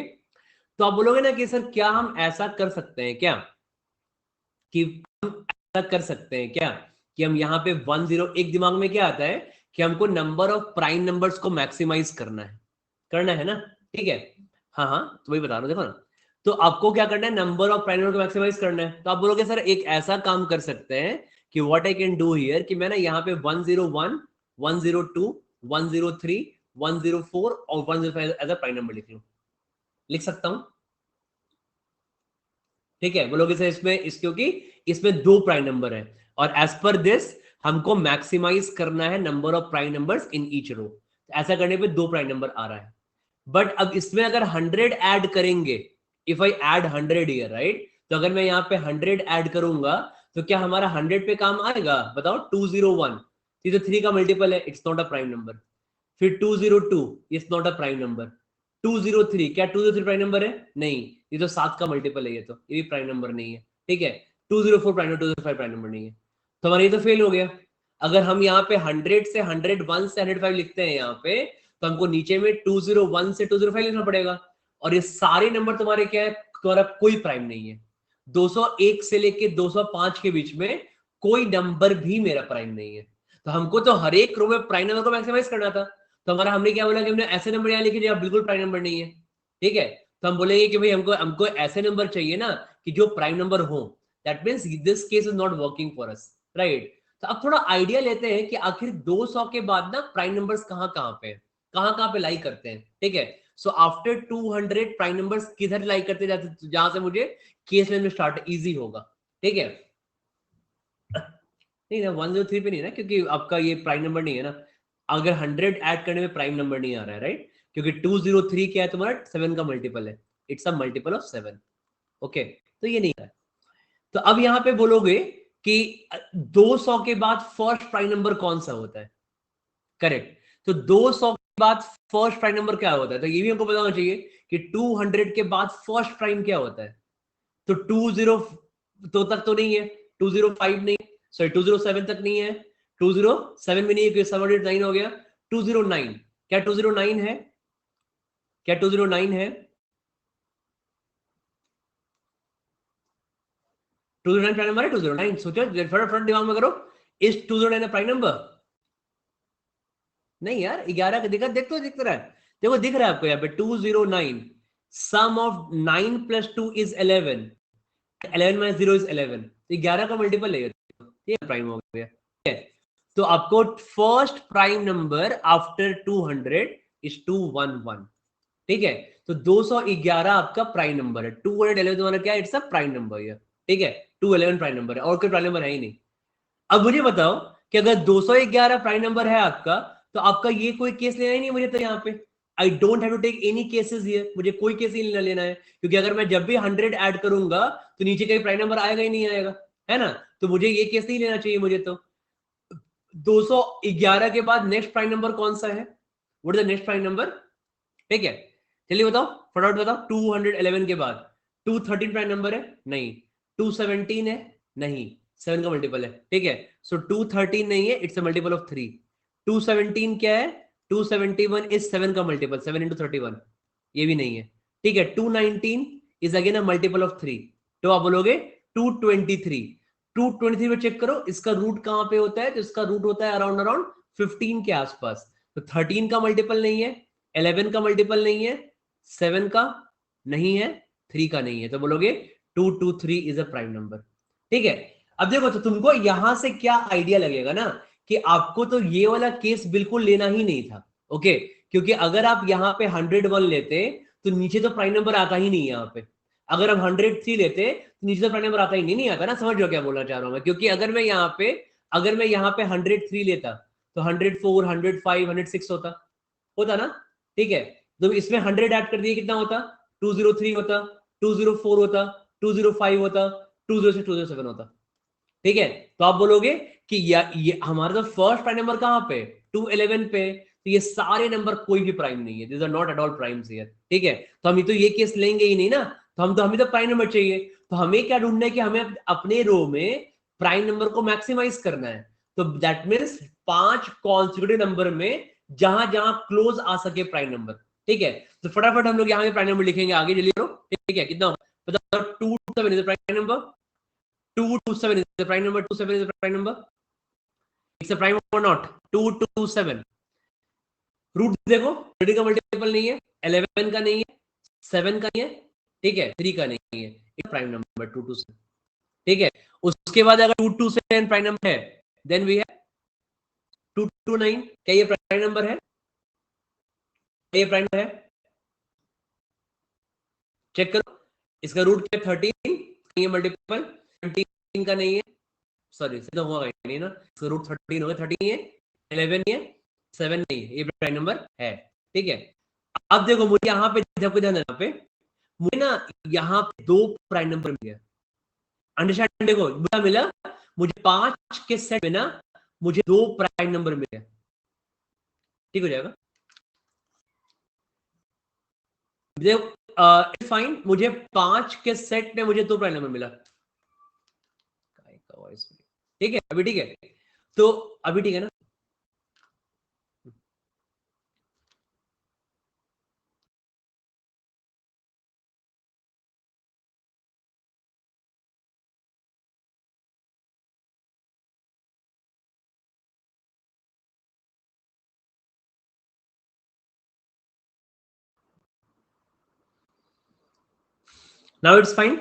तो आप बोलोगे ना कि सर क्या हम ऐसा कर सकते हैं क्या, कि हम ऐसा कर सकते हैं क्या कि हम यहाँ पे 10, एक दिमाग में क्या आता है कि हमको नंबर ऑफ प्राइम नंबर्स को मैक्सिमाइज करना है ना, ठीक है। हाँ हाँ, तो वही बता रहा हूँ, देखो ना। तो आपको क्या करना है, नंबर ऑफ प्राइम नंबर को मैक्सिमाइज करना है। तो आप बोलोगे सर एक ऐसा काम कर सकते हैं कि what I can do here, कि मैं ना यहाँ पे 101, 102, 103, 104 और 105 एज अ प्राइम नंबर लिख सकता हूँ, ठीक है। बोलोगे सर इसमें क्योंकि इसमें दो प्राइम नंबर है, और एज पर दिस हमको मैक्सिमाइज करना है number of prime numbers in each row. ऐसा करने पे दो प्राइम नंबर आ रहा है। बट अब इसमें अगर 100 ऐड करेंगे, if I add 100 here, right, तो अगर मैं यहाँ पे 100 ऐड करूंगा तो क्या हमारा 100 पे काम आएगा? बताओ। 201, ये तो 3 का मल्टीपल है, it's not a prime number. फिर 202, it's not a prime number. 203, क्या 203 प्राइम नंबर है? नहीं, ये तो 7 का मल्टीपल है, ये भी प्राइम नंबर नहीं है, ठीक है। 204 प्राइम नंबर, 205 प्राइम नंबर नहीं है, तो हमारा ये तो फेल हो गया। अगर हम यहाँ पे 100 से 101 से 105 लिखते हैं यहाँ पे, तो हमको नीचे में 201 से 205 लिखना पड़ेगा। और ये सारे नंबर तुम्हारे क्या है, तुम्हारा कोई प्राइम नहीं है। 201 से लेके 205 के बीच में कोई नंबर भी मेरा प्राइम नहीं है। तो हमको तो हर एक रो में प्राइम नंबर को मैक्सिमाइज करना था। तो हमारा, हमने क्या बोला कि हमने ऐसे नंबर यहाँ लिखे जो बिल्कुल प्राइम नंबर नहीं है, ठीक है। तो हम बोलेंगे कि भाई हमको हमको ऐसे नंबर चाहिए ना कि जो प्राइम नंबर हो। That means this case is not working for us, right. तो अब थोड़ा आइडिया लेते हैं कि आखिर 200 के बाद ना प्राइम नंबर्स कहाँ पे हैं, कहाँ पे लाई करते हैं, ठीक है। सो आफ्टर 200 प्राइम नंबर्स किधर लाई करते जाते, जहां से मुझे केस में स्टार्ट इजी होगा, ठीक है। नहीं ना, 103 पे नहीं ना, क्योंकि आपका ये प्राइम नंबर नहीं है ना। अगर 100 ऐड करने में प्राइम नंबर नहीं आ रहा है, राइट, क्योंकि 203 क्या है तुम्हारा, 7 का मल्टीपल है, it's a multiple of 7। Okay, तो ये नहीं है। तो अब यहां पे बोलोगे कि 200 के बाद फर्स्ट प्राइम नंबर कौन सा होता है, करेक्ट। तो 200 के बाद फर्स्ट प्राइम नंबर क्या होता है, तो ये भी हमको बताना चाहिए कि 200 के बाद फर्स्ट प्राइम क्या होता है। तो 20 तो तक तो नहीं है, 205 नहीं, सॉरी 207 तक नहीं है, 207 भी नहीं है, 709 हो गया। 209, क्या 209 है? क्या 209 है? 209 प्राइम नंबर है? 209 सोचो, फटाफट दिमाग में करो। इस 209 प्राइम नंबर? नहीं यार, 11 का दिखा, देख तो दिख रहा है, देखो दिख रहा है आपको यहाँ पे 209। Sum of 9 plus 2 is 11, 11 minus 0 is 11, 11 का मल्टीपल है ये, प्राइम हो गया, ठीक है। तो आपको first prime number after 200 is 211, ठीक है। तो 211 आपका प्राइम नंबर है, 211 तुम्हारा क्या है, इट्स अ प्राइम नंबर है, ठीक है। 211 प्राइम नंबर है, और कोई प्राइम नंबर है ही नहीं। अब मुझे बताओ कि अगर 211 प्राइम नंबर है आपका, तो आपका ये कोई केस लेना ही नहीं मुझे, तो यहाँ पे I don't have to take any cases here, मुझे कोई केस ही लेना है, क्योंकि अगर मैं जब भी 100 ऐड करूंगा तो नीचे कहीं प्राइम नंबर आएगा ही नहीं आएगा, है ना। तो मुझे ये केस नहीं लेना चाहिए मुझे। तो 211 के बाद नेक्स्ट प्राइम नंबर कौन सा है, what is the next prime number, ठीक है। चलिए बताओ, फटाफट बताओ। 211 के बाद 213 प्राइम नंबर है? नहीं। 217 है? नहीं, 7 का मल्टीपल है, ठीक है। सो 213 नहीं है, इट्स अ मल्टीपल ऑफ 3। 217 क्या है? 271 इज 7 का मल्टीपल, 7 इंटू 31, ये भी नहीं है, ठीक है। 219 is again a multiple of 3, तो आप बोलोगे 223। 223 में चेक करो इसका रूट कहां पे होता है, तो इसका रूट होता है अराउंड अराउंड 15 के आसपास। तो 13 का मल्टीपल नहीं है, 11 का मल्टीपल नहीं है, 7 का नहीं है, 3 का नहीं है, तो बोलोगे 223 इज अ प्राइम नंबर। ठीक है, अब देखो तो तुमको यहां से क्या आइडिया लगेगा ना कि आपको तो ये वाला केस बिल्कुल लेना ही नहीं था। ओके, क्योंकि अगर आप यहाँ पे 101 लेते तो नीचे तो प्राइम नंबर आता ही नहीं यहाँ पे। अगर हम 103 लेते तो नीचे तो प्राइम नंबर आता ही नहीं आता ना। समझ लो क्या बोलना चाह रहा हूं मैं, क्योंकि अगर मैं यहाँ पे 103 लेता तो 104, 105, 106 होता ना। ठीक है, तो इसमें 100 ऐड कर दिए कितना होता, 203 होता, 204 होता, 205 होता, 206, 207 होता। ठीक है, तो आप बोलोगे कि ये हमारा तो फर्स्ट प्राइम नंबर कहां पे, 211 पे, तो ये सारे नंबर कोई भी प्राइम नहीं है, this are not at all primes here. ठीक है, तो हम तो ये केस लेंगे ही नहीं ना, तो हमें तो प्राइम नंबर चाहिए। तो हमें क्या ढूंढना है कि हमें अपने रो में प्राइम नंबर को मैक्सिमाइज करना है। तो दैट मीन्स 5 कॉन्सिक्यूटिव नंबर में जहां जहां क्लोज आ सके प्राइम नंबर। ठीक है, तो फटाफट हम लोग यहाँ पे प्राइम नंबर लिखेंगे, आगे जल्दी करो। ठीक है, कितना बताओ, 227 is the prime number, 227 is the prime number, 27 is the prime number, it's a prime or not, 227। Root देखो, 30 का मल्टीपल नहीं है, 11 का नहीं है, 7 का नहीं है, ठीक है, 3 का नहीं है, it's प्राइम नंबर 227। ठीक है, उसके बाद अगर 227 प्राइम नंबर है, देन वी है 229। क्या ये प्राइम नंबर है, क्या ये प्राइम नंबर है, चेक करो। इसका रूट क्या, 13 ये मल्टीपल 17 का नहीं है, सॉरी सीधा हुआ नहीं ना, इसका रूट 13 होगा, 13 है, 11 है, 7 नहीं है, ये प्राइम नंबर है। ठीक है, अब देखो मुझे यहाँ पे ध्यान देना पे, मुझे ना यहाँ पे 2 प्राइम नंबर मिल गया। अंडरस्टैंड, देखो क्या मिला मुझे, 5 के सेट में ना मुझे 2 प्राइम नंबर मिल गया। ठीक हो जाएगा, देखो फाइन, मुझे 5 के सेट में मुझे 2 प्राइम नंबर मिला। ठीक है, अभी ठीक है, तो अभी ठीक है ना। नाउ इट्स फाइन,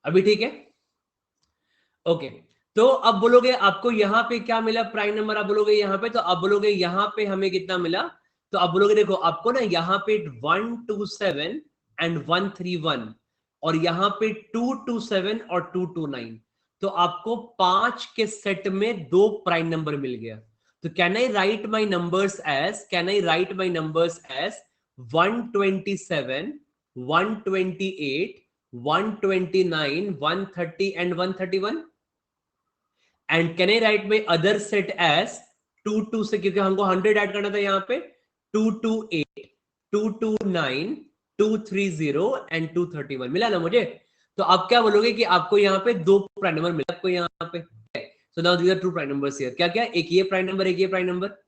अभी ठीक है। ओके, तो अब बोलोगे आपको यहाँ पे क्या मिला प्राइम नंबर, आप बोलोगे यहाँ पे, तो आप बोलोगे यहाँ पे हमें कितना मिला, तो आप बोलोगे देखो आपको ना यहाँ पे 127 एंड 131 और यहाँ पे 227 और 229, तो आपको 5 के सेट में 2 प्राइम नंबर मिल गया। तो can I write my numbers as, can I write my numbers as 127, 128, 129, 130 and 131? And can I write my other set as 22 से, क्योंकि हमको 100 ऐड करना था यहाँ पे, 228, 229, 230 and 231 मिला ना मुझे। तो आप क्या बोलोगे कि आपको यहाँ पे 2 प्राइम नंबर मिला आपको यहाँ पे। So now these are 2 prime numbers here. क्या क्या, एक ये प्राइम नंबर, एक ये प्राइम नंबर।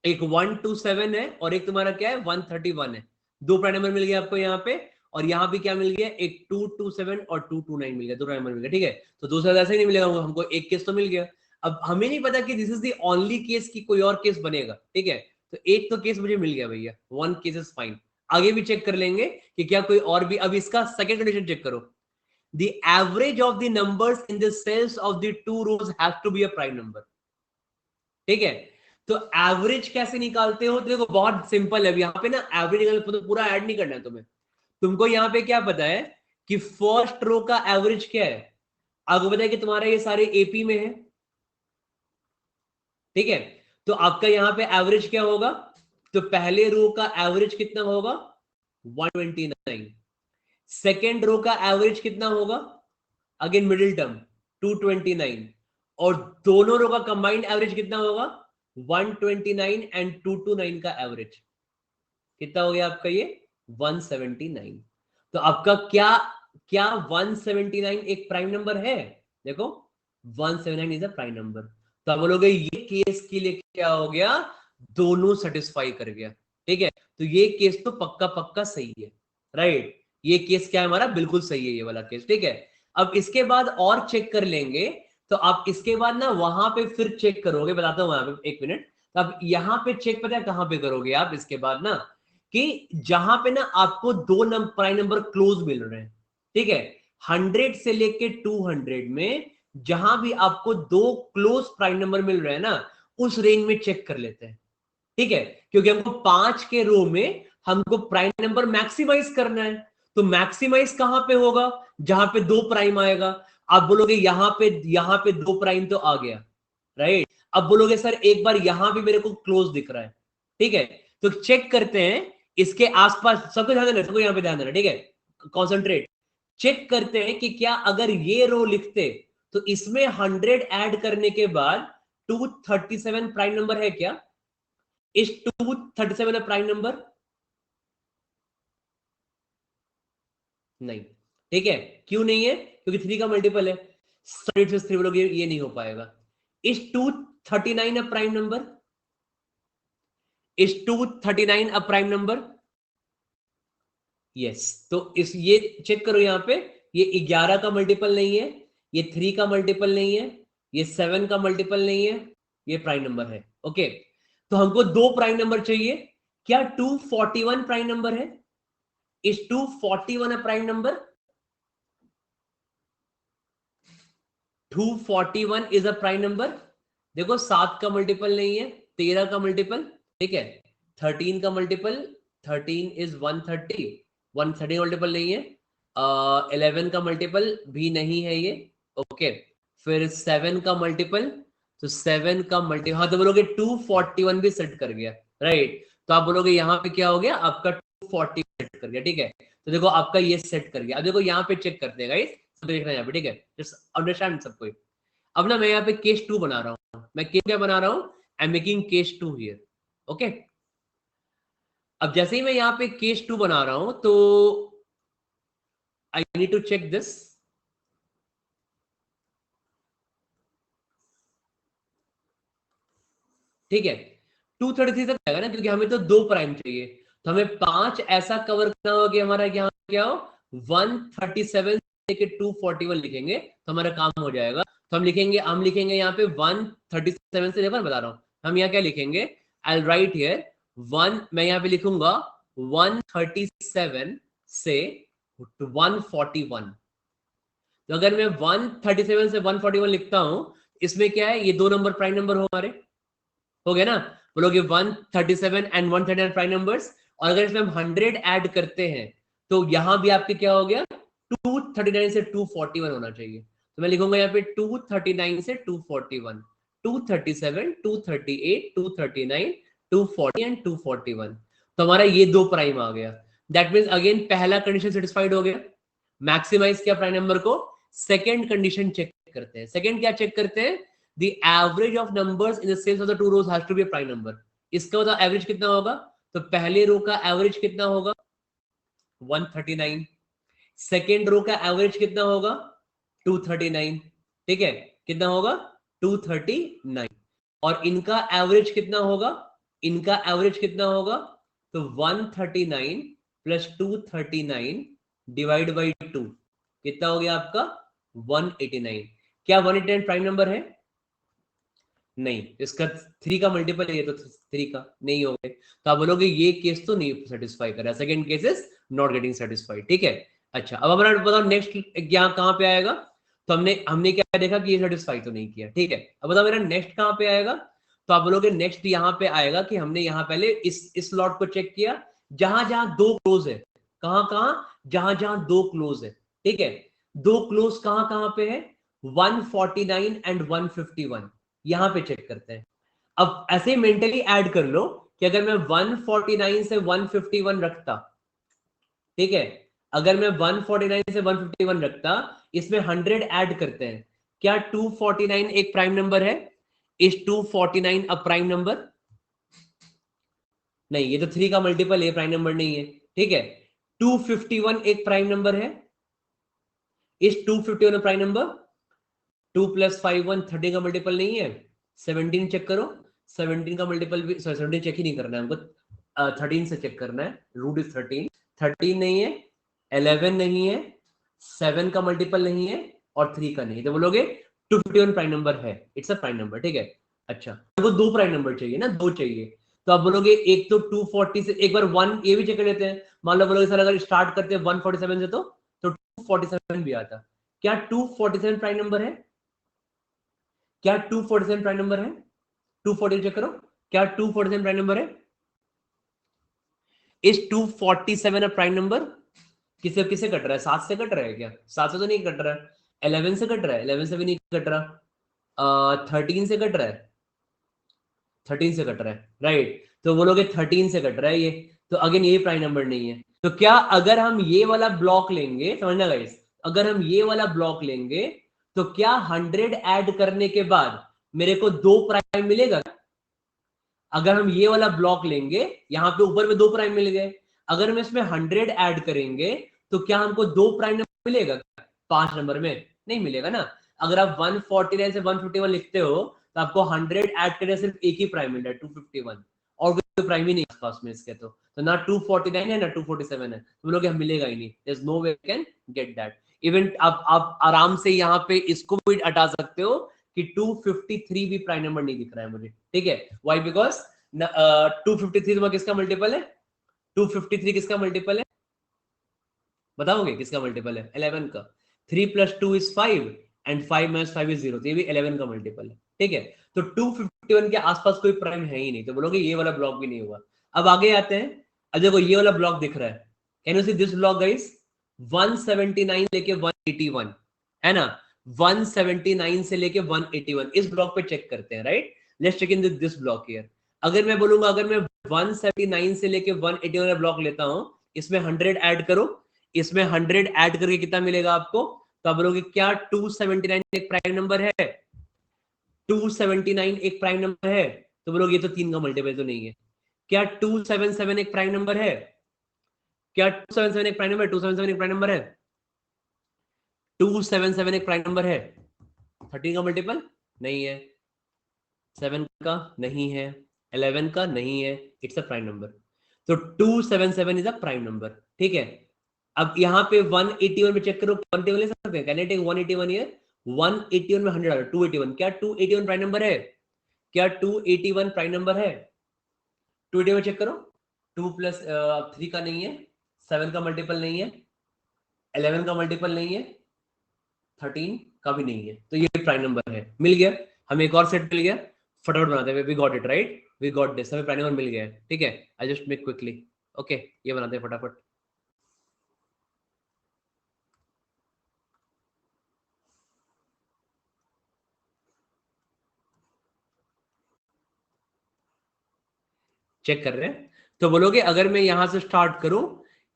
एक 127 है और एक तुम्हारा क्या है 131 है, 2 प्राइम नंबर मिल गया आपको यहाँ पे। और यहाँ भी क्या मिल गया, एक 227 और 229 मिल गया, 2 प्राइम नंबर मिल गया। ठीक है, तो दूसरा ऐसे ही नहीं मिलेगा हमको, एक केस तो मिल गया। अब हमें नहीं पता कि this is the only case की कोई और केस बनेगा। ठीक है, तो एक तो केस मुझे मिल गया भैया, 1 केस इज फाइन। आगे भी चेक कर लेंगे कि क्या कोई और भी। अब इसका सेकंड कंडीशन चेक करो, the average of the numbers in the cells of the 2 rows has to be a prime number। ठीक है, तो एवरेज कैसे निकालते हो, तो देखो बहुत सिंपल है। यहाँ पे ना एवरेज निकालने तो पूरा ऐड नहीं करना है तुम्हें। तुमको यहाँ पे क्या पता है कि फर्स्ट रो का एवरेज क्या है, आपको पता है कि तुम्हारा ये सारे एपी में है। ठीक है, तो आपका यहाँ पे एवरेज क्या होगा, तो पहले रो का एवरेज कितना होगा 129, सेकेंड रो का एवरेज कितना होगा, अगेन मिडिल टर्म 229, और दोनों रो का कंबाइंड एवरेज कितना होगा 129 एंड 229 का एवरेज कितना हो गया आपका ये 179। तो आपका क्या क्या 179 एक प्राइम नंबर है, देखो 179 इज अ प्राइम नंबर। तो आप बोलोगे ये केस के लिए क्या हो गया, दोनों सेटिस्फाई कर गया। ठीक है, तो ये केस तो पक्का पक्का सही है, राइट। ये केस क्या है हमारा, बिल्कुल सही है ये वाला केस। ठीक है, अब इसके बाद और चेक कर लेंगे। तो आप इसके बाद ना वहां पे फिर चेक करोगे, बताता हूं वहां पे, एक मिनट। अब यहाँ पे चेक पता है कहां पे करोगे आप इसके बाद ना, कि जहां पे ना आपको दो प्राइम नंबर क्लोज मिल रहे हैं, ठीक है, 100 से लेके 200 में जहां भी आपको दो क्लोज प्राइम नंबर मिल रहे हैं ना, उस रेंज में चेक कर लेते हैं, ठीक है, क्योंकि हमको 5 के रो में हमको प्राइम नंबर मैक्सिमाइज करना है। तो मैक्सिमाइज कहां पे होगा? जहां पे दो प्राइम आएगा। आप बोलोगे यहां पे दो प्राइम तो आ गया, राइट। अब बोलोगे सर एक बार यहां भी मेरे को क्लोज दिख रहा है, ठीक है, तो चेक करते हैं इसके आसपास। सबको ध्यान देना, सबको यहां पे ध्यान देना, ठीक है, कॉन्सेंट्रेट। चेक करते हैं कि क्या अगर ये रो लिखते तो इसमें 100 ऐड करने के बाद 237 प्राइम नंबर है क्या? इस 237 प्राइम नंबर? नहीं, ठीक है। क्यों नहीं है? क्योंकि 3 का मल्टीपल है। 3 बोलोगे ये नहीं हो पाएगा। इस 239 अ प्राइम नंबर? इस 239 अ प्राइम नंबर? यस। तो इस ये चेक करो यहां पे, ये 11 का मल्टीपल नहीं है, ये 3 का मल्टीपल नहीं है, ये 7 का मल्टीपल नहीं है, ये प्राइम नंबर है। ओके, तो हमको दो प्राइम नंबर चाहिए। क्या 241 प्राइम नंबर है? इस 241 prime number? 241 is a prime number. देखो 7 का मल्टीपल नहीं है, 13 का मल्टीपल, ठीक है, 13 का मल्टीपल, 13 इज 130, 130 मल्टीपल नहीं है, 11 का मल्टीपल भी नहीं है ये। ओके, फिर 7 का मल्टीपल, तो 7 का मल्टीपल, हाँ, तो बोलोगे 241 भी सेट कर गया, राइट। तो आप बोलोगे यहाँ पे क्या हो गया आपका 240 सेट कर गया, ठीक है। तो देखो आपका ये सेट कर गया। अब देखो यहाँ पे चेक करते हैं गाइस, सब देखना है यहाँ पे, ठीक है, जस्ट अंडरस्टैंड सबको। अब ना मैं यहाँ पे केस 2 बना रहा हूँ। मैं केस क्या बना रहा हूँ? I am making case 2 here. Okay, अब जैसे ही मैं यहाँ पे केस 2 बना रहा हूं तो I need to check this. ठीक है, 233 तक आएगा ना, क्योंकि हमें तो दो प्राइम चाहिए, तो हमें 5 ऐसा कवर करना होगा कि हमारा यहाँ क्या हो, 137 लेके 241 लिखेंगे तो हमारा काम हो जाएगा। तो हम लिखेंगे यहाँ पे 137 से, देखो बता रहा हूँ, हम यहाँ क्या लिखेंगे, आई राइट हियर मैं यहाँ पे लिखूंगा 137 से 141। तो अगर मैं 137 से 141 लिखता हूं, इसमें क्या है, ये दो नंबर प्राइम नंबर हो हमारे, हो गया ना। बोलोगे 137 एंड 139 प्राइम नंबर्स, और अगर इसमें हम 100 ऐड करते हैं तो यहां भी आपके क्या हो गया, 239 से 241 होना चाहिए। तो मैं लिखूंगा यहाँ पे 239 से 241, 237, 238, 239, 240 एंड 241। तो हमारा ये दो प्राइम आ गया। दैट मीन्स अगेन पहला कंडीशन सेटिस्फाइड हो गया, मैक्सिमाइज किया प्राइम नंबर को। सेकेंड कंडीशन चेक करते हैं। सेकेंड क्या चेक करते हैं, the average of numbers in the sales of the two rows has to be a prime number। इसका मतलब एवरेज कितना होगा, तो पहले रो का एवरेज कितना होगा 139, सेकेंड रो का एवरेज कितना होगा 239, ठीक है, कितना होगा 239, और इनका एवरेज कितना होगा, इनका एवरेज कितना होगा, तो 139 प्लस 239 डिवाइड बाई 2 कितना हो गया आपका 189। क्या 189 प्राइम नंबर है? नहीं, इसका 3 का मल्टीपल है, ये तो 3 का नहीं हो गए, तो आप बोलोगे ये केस तो नहीं सेटिस्फाई कर रहा, second case is not getting satisfied, ठीक है। अच्छा, अब हमारा बताओ नेक्स्ट यहाँ कहां पे आएगा, तो हमने क्या देखा कि ये सेटिस्फाई तो नहीं किया, ठीक है। अब बताओ मेरा नेक्स्ट कहां पे आएगा, तो आप बोलोगे नेक्स्ट यहाँ पे आएगा कि हमने यहाँ पहले इस लॉट को चेक किया जहां जहां दो क्लोज है, कहां कहां, जहां जहां दो क्लोज है, ठीक है। दो क्लोज कहां कहां पे है, 149 एंड 151, यहां पे चेक करते हैं। अब ऐसे मेंटली ऐड कर लो कि अगर मैं 149 से 151 रखता, ठीक है, अगर मैं 149 से 151 रखता, इसमें 100 ऐड करते हैं, क्या 249 एक प्राइम नंबर है? इस 249 अब प्राइम नंबर नहीं, ये तो 3 का मल्टीपल है, प्राइम नंबर नहीं है, ठीक है। 251 एक प्राइम नंबर है, इस 251 प्राइम नंबर, 2 प्लस 5 1 30 का मल्टीपल नहीं है, 17 चेक करो, 17 का मल्टीपल भी, सॉरी 17 चेक ही नहीं करना है हमको, 13 से चेक करना है, रूट इज 13, 13 नहीं है, 11 नहीं है, 7 का मल्टीपल नहीं है, और 3 का नहीं, तो बोलोगे 251 प्राइम नंबर है, इट्स अ प्राइम नंबर, ठीक है। अच्छा, वो दो प्राइम नंबर चाहिए ना, दो चाहिए, तो आप बोलोगे एक तो 240 से, एक बार वन ये भी चेक कर लेते हैं, मान लो बोलोगे सर अगर स्टार्ट करते हैं 147 से तो 247 भी आता। क्या 247 प्राइम नंबर है? क्या 247 प्राइम नंबर है? 240 चेक करो, क्या 247 प्राइम नंबर है? इस 247 प्राइम नंबर किसे किसे कट रहा है? 7 से कट रहा है क्या? 7 से तो नहीं कट रहा है। 11 से कट रहा है? 11 से भी नहीं कट रहा। 13 से कट रहा है? 13 से कट रहा है, राइट। तो बोलोगे 13 से कट रहा है ये, तो अगेन ये प्राइम नंबर नहीं है। तो क्या अगर हम ये वाला ब्लॉक लेंगे, समझना गाइस, अगर हम ये वाला ब्लॉक लेंगे तो क्या 100 ऐड करने के बाद मेरे को 2 प्राइम मिलेगा? अगर हम ये वाला ब्लॉक लेंगे, यहां पे ऊपर में 2 प्राइम मिल गए, अगर हम इसमें 100 ऐड करेंगे तो क्या हमको 2 प्राइम नंबर मिलेगा? 5 नंबर में नहीं मिलेगा ना। अगर आप 149 से 151 लिखते हो तो आपको 100 ऐड करने सिर्फ एक ही प्राइम मिल रहा है, 251, और कोई प्राइम ही नहीं है पास में इसके। तो ना 249 है ना 247 है, तो बोलोगे हम मिलेगा ही नहीं, there is no way can get that. Even आप आराम से यहाँ पे इसको भी हटा सकते हो कि 253 भी प्राइम नंबर नहीं दिख रहा है मुझे, ठीक है। व्हाई? बिकॉज 253 में किसका मल्टीपल है? 253 किसका मल्टीपल है? बताओगे किसका मल्टीपल है? 11 का। 3 + 2 = 5 एंड 5 - 5 = 0, तो ये भी 11 का मल्टीपल है, ठीक है। तो 251 के आसपास कोई प्राइम है ही नहीं, तो बोलोगे ये वाला ब्लॉक भी नहीं हुआ। अब आगे आते हैं। अब देखो ये वाला ब्लॉक दिख रहा है, can you see this block guys? 179 लेके 181 है ना, 179 से लेके 181 इस ब्लॉक पे चेक करते हैं, right. Let's check in this block here. अगर मैं बोलूंगा, अगर मैं 179 से लेके 181 का ब्लॉक लेता हूं, इसमें 100 ऐड करो, इसमें 100 ऐड करके कितना मिलेगा आपको? तो आप बोलोगे क्या 279 एक प्राइम नंबर है? 279 एक प्राइम नंबर है? तो बोलोगे ये तो 3 का मल्टीपल तो नहीं है। क्या 277 एक प्राइम नंबर है? क्या 277 एक प्राइम नंबर? 277 एक प्राइम नंबर है? 277 एक प्राइम नंबर है? 13 का मल्टीपल नहीं है, 7 का नहीं है, 11 का नहीं है, इट्स अ प्राइम नंबर। तो 277 इज अ प्राइम नंबर, ठीक है। अब यहाँ पे 181 में चेक करो, 181 ले सकते हैं, कैन आई टेक 181 हियर? 181 में 100 आ रहा है, 281, क्या 281 प्राइम नंबर है? क्या 281 प्राइम नंबर है? 281 चेक करो, 2 + 3 का नहीं है, 7 का मल्टीपल नहीं है, 11 का मल्टीपल नहीं है, 13 का भी नहीं है, तो ये प्राइम नंबर है। मिल गया, हमें एक और सेट मिल गया। फटाफट बनाते हैं, we got it right, we got this, हमें प्राइम नंबर मिल गया है, ठीक है। I just make quickly, okay, ये बनाते हैं फटाफट। चेक कर रहे हैं, तो बोलोगे अगर मैं यहां से स्टार्ट करूं,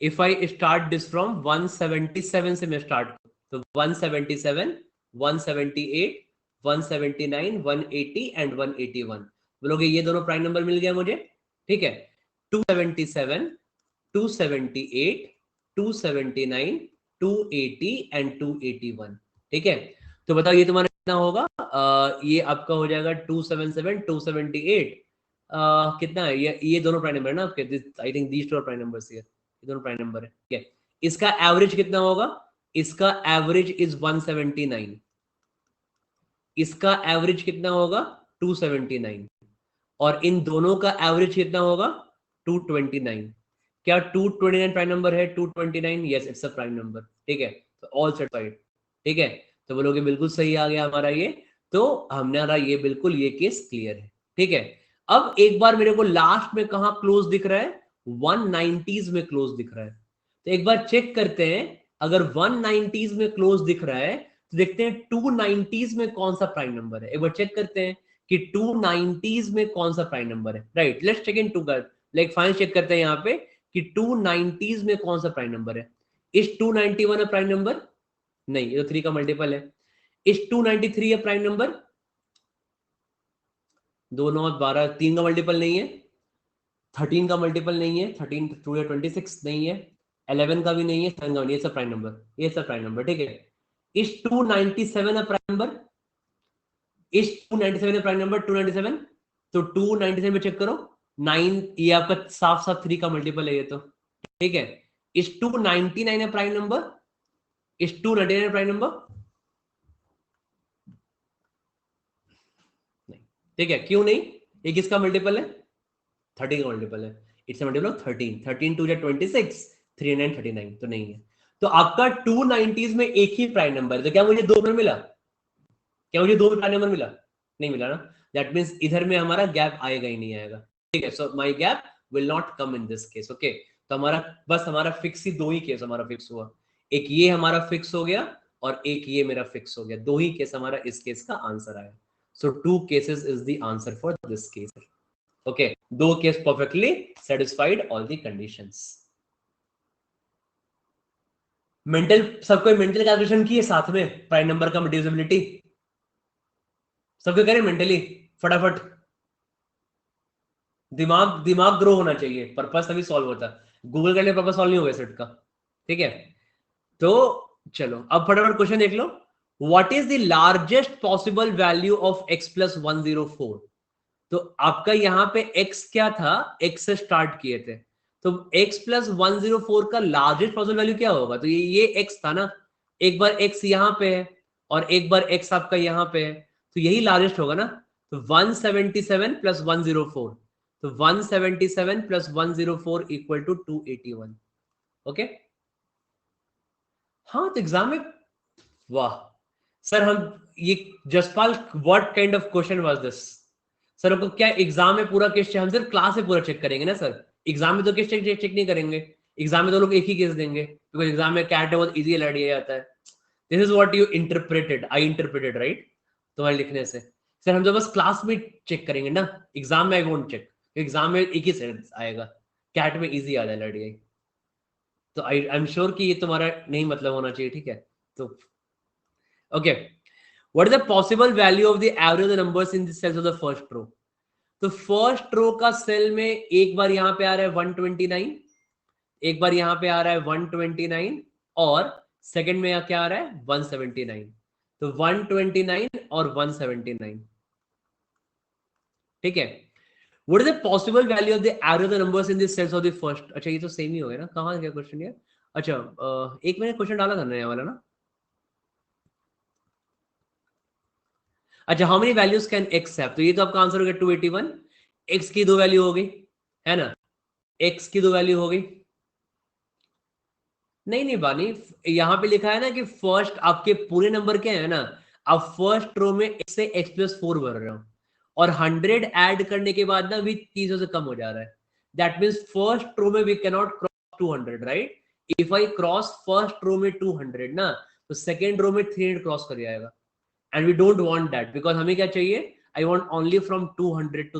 if I start this from 177 से मैं स्टार्ट करूं, तो 177, 178, 179, 180 एंड 181, बोलोगे ये दोनों प्राइम नंबर मिल गया मुझे, ठीक है। 277, 278, 279, 280 एंड 281, ठीक है। तो बताओ ये तुम्हारा कितना होगा? ये आपका हो जाएगा 277, 278, कितना है ये दोनों प्राइम नंबर है ना आपके, I think these two are prime numbers here, ये दोनों प्राइम नंबर है, ठीक है। इसका एवरेज कितना होगा? इसका एवरेज इज 179, इसका एवरेज कितना होगा? 279, और इन दोनों का एवरेज कितना होगा? 229। क्या 229 प्राइम नंबर है? 229, yes it's a prime number, ठीक है। तो ऑल सेटिस्फाइड, ठीक है। तो बोलोगे बिल्कुल सही आ गया हमारा ये, तो हमारा ये बिल्कुल ये केस क्लियर है, ठीक है। अब एक बार मेरे को लास्ट में कहां क्लोज दिख रहा है? 190s में क्लोज दिख रहा है, तो एक बार चेक करते हैं। अगर 190s में क्लोज दिख रहा है तो देखते हैं 290s में कौन सा प्राइम नंबर है, एक बार चेक करते हैं कि 290s में कौन सा प्राइम नंबर है, right. Let's check in together, like final check करते हैं यहाँ पे कि 290s में कौन सा प्राइम नंबर है। इस 291 है प्राइम नंबर? नहीं, ये तो 3 का मल्टीपल है। इस 293 है प्राइम नंबर? 2 9 12, 3 का मल्टीपल नहीं है। 13 का मल्टीपल नहीं है, 13 2 या 26 नहीं है, 11 का भी नहीं है, 7 का भी नहीं है, ये सब प्राइम नंबर, ये सब प्राइम नंबर, ठीक है। इस 297 है प्राइम नंबर? इस 297 है प्राइम नंबर? 297, तो 297 में चेक करो, 9, ये आपका साफ साफ 3 का मल्टीपल है ये तो, ठीक है। इस 299 है प्राइम नंबर? इस 299 है प्राइम नंबर? नहीं, ठीक है, क्यों नहीं? ये किसका मल्टीपल है? 13 का मल्टीपल है, इट्स मल्टीपल ऑफ 13, 13 टू 26, 339, तो नहीं है। तो आपका 290s में एक ही प्राइम नंबर है, तो क्या मुझे 2 में मिला? क्या मुझे 2 में प्राइम नंबर मिला? नहीं मिला ना। दैट मीन्स इधर में हमारा गैप आएगा ही नहीं आएगा, ठीक है। So my gap will not come in this case, okay. तो हमारा बस हमारा फिक्स ही 2 ही केस हमारा फिक्स हुआ, एक ये हमारा फिक्स हो गया और एक ये मेरा फिक्स हो गया, 2 ही केस हमारा इस केस का आंसर आया। सो 2 cases is the answer for this case, okay. 2 case perfectly satisfied all the conditions. Mental, सबको मेंटल कैलकुलेशन की है साथ में प्राइम नंबर का डिविजिबिलिटी, सबको करें मेंटली फटाफट। दिमाग दिमाग ग्रो होना चाहिए, पर्पस तभी सॉल्व होता है, गूगल करने पर्पस सॉल्व नहीं होगा सेट का, ठीक है। तो चलो अब फटाफट क्वेश्चन देख लो। What is the largest possible value of x plus 104? तो आपका यहां पे x क्या था, x से स्टार्ट किए थे, तो x प्लस 104 का लार्जेस्ट पॉसिबल वैल्यू क्या होगा? तो ये x था ना, एक बार x यहां पे है और एक बार x आपका यहां पे है, तो यही लार्जेस्ट होगा ना। तो 177 प्लस 104, तो 177 प्लस 104 इक्वल टू 281, ओके। हाँ तो एग्जाम में, वाह सर, हम ये Jaspal, what kind of question was this? Sir हमको क्या एग्जाम में पूरा केस, हम सिर्फ क्लास में पूरा चेक करेंगे ना सर, एग्जाम में तो केस चेक नहीं करेंगे। एग्जाम में तो लोग एक ही केस देंगे, बिकॉज एग्जाम में कैट है बहुत इजी लड़ दिया जाता है। This is what you interpreted, I interpreted, right, तुम्हारे लिखने से। सर हम तो बस क्लास में चेक करेंगे ना, एग्जाम में आई वोंट चेक, एग्जाम में एक ही सेंस आएगा, कैट में इजी आ जाए लड़िए। तो आई एम श्योर कि ये तुम्हारा नहीं मतलब होना चाहिए, ठीक है। तो okay, what is the possible value of the average of the numbers in the cells of the first row? तो फर्स्ट रो का सेल में एक बार यहां पे आ रहा है 129, एक बार यहां पे आ रहा है 129, और सेकंड में क्या आ रहा है 179, तो 129 और 179, ठीक है। What is the possible value of the average of the numbers in the cells of the first? अच्छा ये तो सेम ही हो गया ना, कहां गया क्वेश्चन ये? अच्छा एक मैंने क्वेश्चन डाला था नया वाला ना। अच्छा, how many values can x have? तो ये तो आपका आंसर हो गया 281। एक्स की 2 वैल्यू हो गई है ना, एक्स की 2 वैल्यू हो गई। नहीं नहीं बानी, यहां पे लिखा है ना कि फर्स्ट आपके पूरे नंबर क्या है ना, आप फर्स्ट रो में x से x प्लस 4 भर रहे हो, और 100 ऐड करने के बाद ना भी 300 से कम हो जा रहा है। दैट मीन्स फर्स्ट रो में we can not cross 200, right. If I cross first row में 200 ना, तो सेकेंड रो में 300 क्रॉस कर जाएगा, and we don't want that, because हमें क्या चाहिए, I want only from 200 to,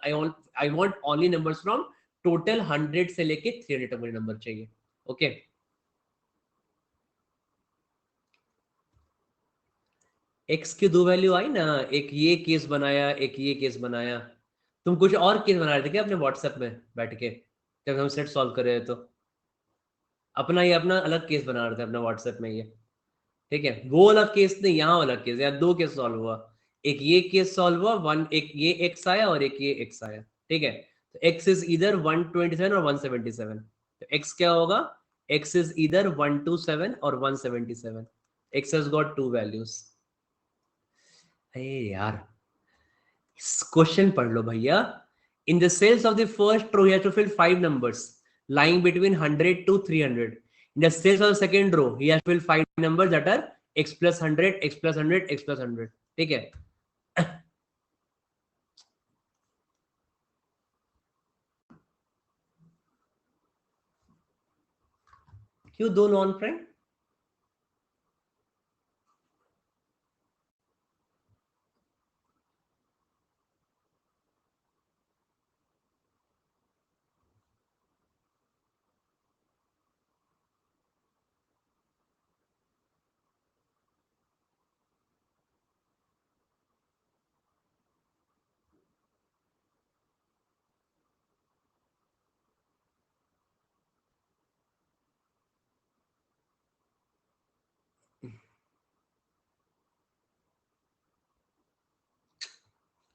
I want only numbers from total 100 से लेके 300 तक मुझे नंबर चाहिए, ओके। एक्स की 2 वैल्यू आई ना, एक ये केस बनाया, एक ये केस बनाया। तुम कुछ और केस बना रहे थे क्या अपने व्हाट्सएप में बैठ के, जब हम सेट सॉल्व कर रहे थे? तो अपना ये अपना अलग केस बना रहे थे अपना व्हाट्सएप में ये, ठीक है। वो अलग केस नहीं, यहाँ अलग केस, यार 2 केस सॉल्व हुआ, एक ये केस सॉल्व हुआ, वन एक ये एक्स आया और एक ये एक्स आया, ठीक है। तो एक्स इज इधर 127 और 177, तो एक्स क्या होगा, एक्स इज इधर 127 और 177, एक्स हैज गॉट 2 वैल्यूज। अरे यार क्वेश्चन पढ़ लो भैया। In the cells of the first row, you have to fill 5 numbers lying between 100 to 300. In the cells of the second row, he has to fill 5 numbers that are x plus 100, x plus 100, x plus 100, ठीक है। क्यों 2 non prime?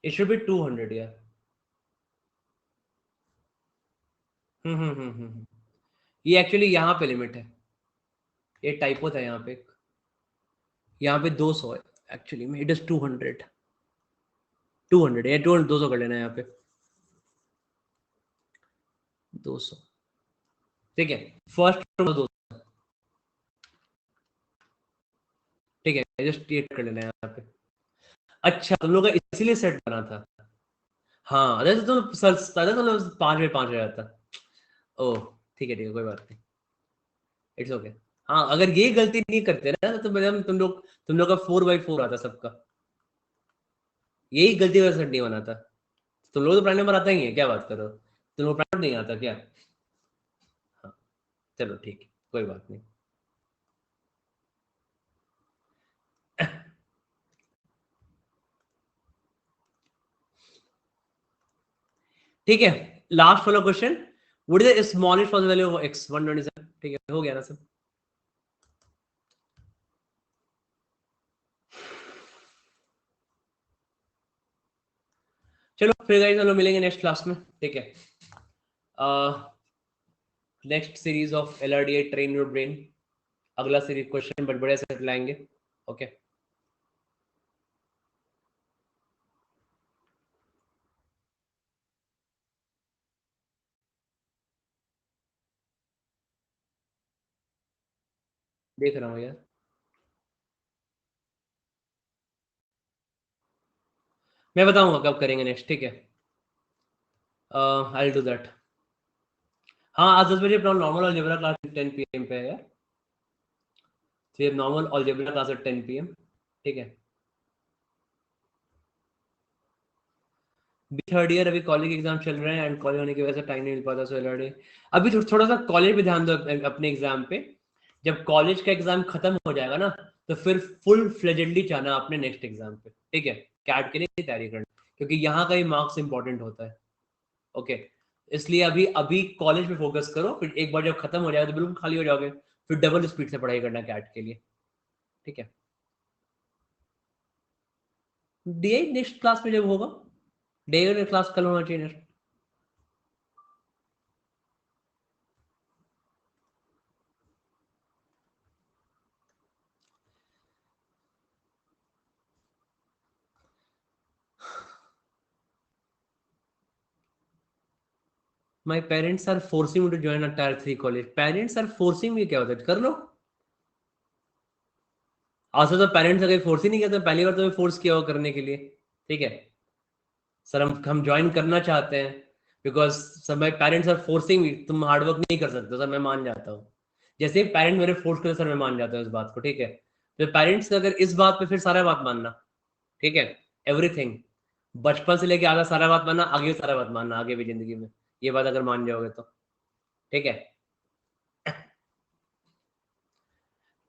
It should be 200 यार। ये actually यहाँ पे limit है, ये typo था यहाँ पे, यहाँ पे 200 है, एक्चुअली में इट इज 200, 200 या 200 कर लेना यहाँ पे। 200, ठीक है, फर्स्ट टर्म 200, ठीक है, जस्ट ये कर लेना है यहाँ पे। अच्छा तुम लोग का इसीलिए सेट बना था, हाँ अरे तो तुम सर दादा तुम लोग 5 में 5 हो जाता। ओह ठीक है कोई बात नहीं, इट्स ओके। हाँ अगर ये गलती नहीं करते ना तो मतलब तुम लोग का 4/4 आता सबका, यही गलती वजह से नहीं बना था। तुम लोग तो प्राइम नंबर आता ही है, क्या बात कर रहे हो, तुम लोग प्राइम नहीं आता क्या? हाँ चलो ठीक है कोई बात नहीं। ठीक है, लास्ट वाला question, what is the smallest possible value of x 127, ठीक है हो गया ना सब। चलो फिर गाइस हम लोग मिलेंगे नेक्स्ट क्लास में, ठीक है, next series of LRDA train your brain, अगला सीरीज क्वेश्चन बड़े बड़े सेट लाएंगे, ओके। देख रहा हूँ यार, मैं बताऊंगा कब करेंगे नेक्स्ट, ठीक है, आई विल डू दैट। हाँ आज 10 बजे अपना नॉर्मल अलजेब्रा क्लास 10 PM पे है यार, फिर normal algebra class at 10 PM, ठीक है। थर्ड ईयर, अभी कॉलेज एग्जाम चल रहे हैं एंड कॉलेज होने की वजह से टाइम नहीं मिल पाता, सो LRDA अभी थोड़ा सा कॉलेज पे ध्यान दो अपने एग्जाम पे, जब कॉलेज का एग्जाम खत्म हो जाएगा ना तो फिर फुल फ्लेजेडली जाना अपने नेक्स्ट एग्जाम पे, ठीक है, कैट के लिए तैयारी करना, क्योंकि यहाँ का ही मार्क्स इंपॉर्टेंट होता है, ओके। इसलिए अभी अभी कॉलेज पे फोकस करो, फिर एक बार जब खत्म हो जाएगा तो बिल्कुल खाली हो जाओगे, फिर डबल स्पीड से पढ़ाई करना कैट के लिए, ठीक है। डे नेक्स्ट क्लास में जब होगा, डे क्लास कल होना चाहिए next. My parents are forcing me to join a tier 3 college, parents are forcing me क्या होता है, कर लो। आज तो पेरेंट्स अगर फोर्स ही नहीं किया तो पहली बार तो फोर्स किया हो करने के लिए, ठीक है। सर हम ज्वाइन करना चाहते हैं, because sir my parents are forcing me, तुम हार्डवर्क नहीं कर सकते सर, मैं मान जाता हूँ। जैसे ही पेरेंट मेरे फोर्स करे सर मैं मान जाता हूँ इस बात को, ठीक है। तो पेरेंट्स अगर इस बात पे फिर सारा बात मानना, ठीक है, एवरीथिंग, बचपन से लेके आगे सारा बात मानना, आगे सारा बात मानना, आगे भी जिंदगी में ये बात अगर मान जाओगे तो, ठीक है।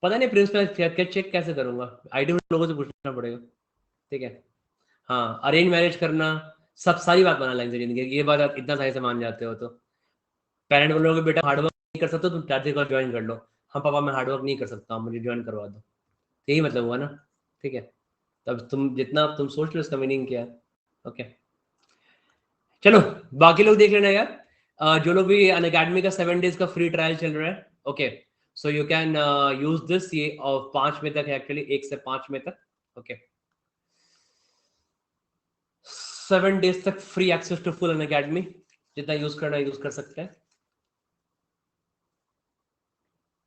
पता नहीं प्रिंसिपल चेक कैसे करूंगा, आईडी लोगों से पूछना पड़ेगा, ठीक है। हाँ अरेंज मैरिज करना, सब सारी बात बना लेंगे जिंदगी की, ये बात आप इतना सही से मान जाते हो तो पेरेंट बोलोगे बेटा हार्डवर्क नहीं कर सकते तुम टाटी को ज्वाइन कर लो, हाँ पापा मैं हार्डवर्क नहीं कर सकता हूँ, मुझे ज्वाइन करवा दो, यही मतलब हुआ ना, ठीक है। तब तुम जितना तुम सोच लो इसका मीनिंग क्या है, ओके। चलो बाकी लोग देख लेना यार, जो लोग भी अनअकैडमी का 7 डेज का फ्री ट्रायल चल रहा है, okay, so you can use this, ये और 5 मई तक है एक्चुअली, 1 से 5 मई तक, ओके। 7 डेज तक free access to full Unacademy, जितना यूज करना यूज कर सकते हैं।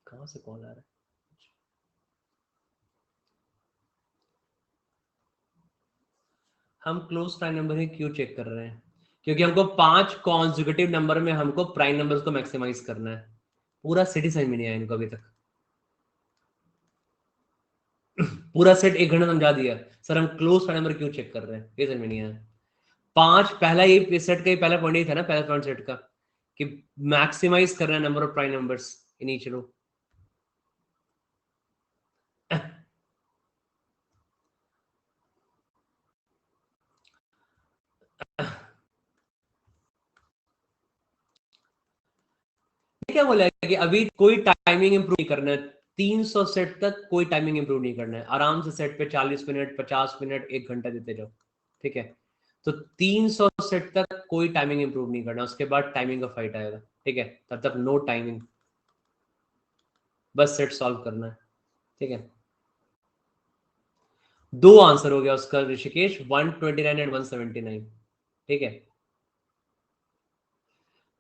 कहाँ से कॉल आ रहा है? हम क्लोज प्राइम नंबर ही क्यों चेक कर रहे हैं, क्योंकि हमको 5 कॉन्जिक्यूटिव नंबर में हमको प्राइम नंबर्स को मैक्सिमाइज करना है, पूरा सिटी समझ में नहीं आया इनको अभी तक, पूरा सेट 1 घंटा समझा दिया, सर हम क्लोज प्राइम नंबर क्यों चेक कर रहे हैं, ये समझ में नहीं आया। 5 पहला ये सेट का ही पहला पॉइंट ही था ना, पहला पॉइंट सेट का, कि मैक्सिमाइज करना है number of prime numbers in each row. क्या बोला है कि अभी कोई टाइमिंग इंप्रूव नहीं करना है, 300 सेट तक कोई टाइमिंग इंप्रूव नहीं करना है, आराम से सेट पे 40 मिनट 50 मिनट 1 घंटा देते जाओ, ठीक है। तो 300 सेट तक कोई टाइमिंग इंप्रूव नहीं करना, उसके बाद टाइमिंग का फाइट आएगा, ठीक है, तब तक नो टाइमिंग, बस सेट सॉल्व करना है, ठीक है। 2 आंसर हो गया उसका ऋषिकेश, 129 एंड 179, ठीक है।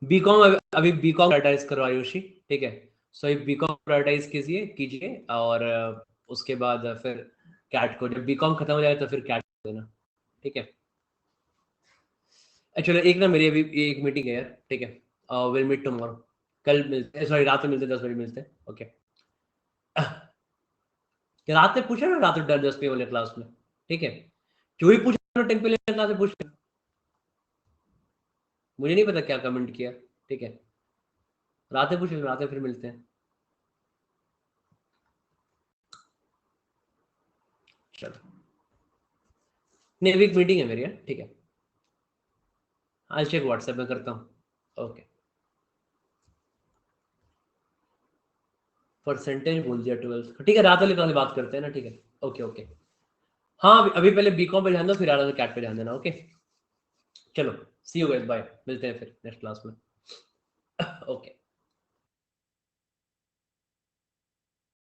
बीकॉम अभी बीकॉम प्रायोरिटाइज करो आयुषी, ठीक है। सो ये बीकॉम प्रायोरिटाइज कीजिए और उसके बाद फिर कैट को, जब बीकॉम खत्म हो जाए तो फिर कैट देना, ठीक है। एक्चुअली एक ना मेरी अभी एक मीटिंग है यार, ठीक है। विल मीट टुमारो, कल मिलते, सॉरी रात में मिलते, 10 बजे मिलते, ओके। रात में पूछा ना, रात में 10 पे वाले क्लास में, ठीक है। जो ही पूछा 10 पे वाले क्लास में पूछ, मुझे नहीं पता क्या कमेंट किया, ठीक है। रात में पूछ, रात में फिर मिलते हैं, चलो। नहीं अभी एक मीटिंग है मेरी, ठीक है। आज चेक व्हाट्सएप में करता हूँ, ओके। परसेंटेज बोल दिया 12th, ठीक है। रात वाले क्लास बात करते हैं ना, ठीक है, ओके ओके। हाँ अभी पहले बीकॉम पे ध्यान दो, फिर आगे कैट पे ध्यान देना, ओके। चलो सी यू गाइस, बाय, मिलते हैं फिर नेक्स्ट क्लास में, ओके।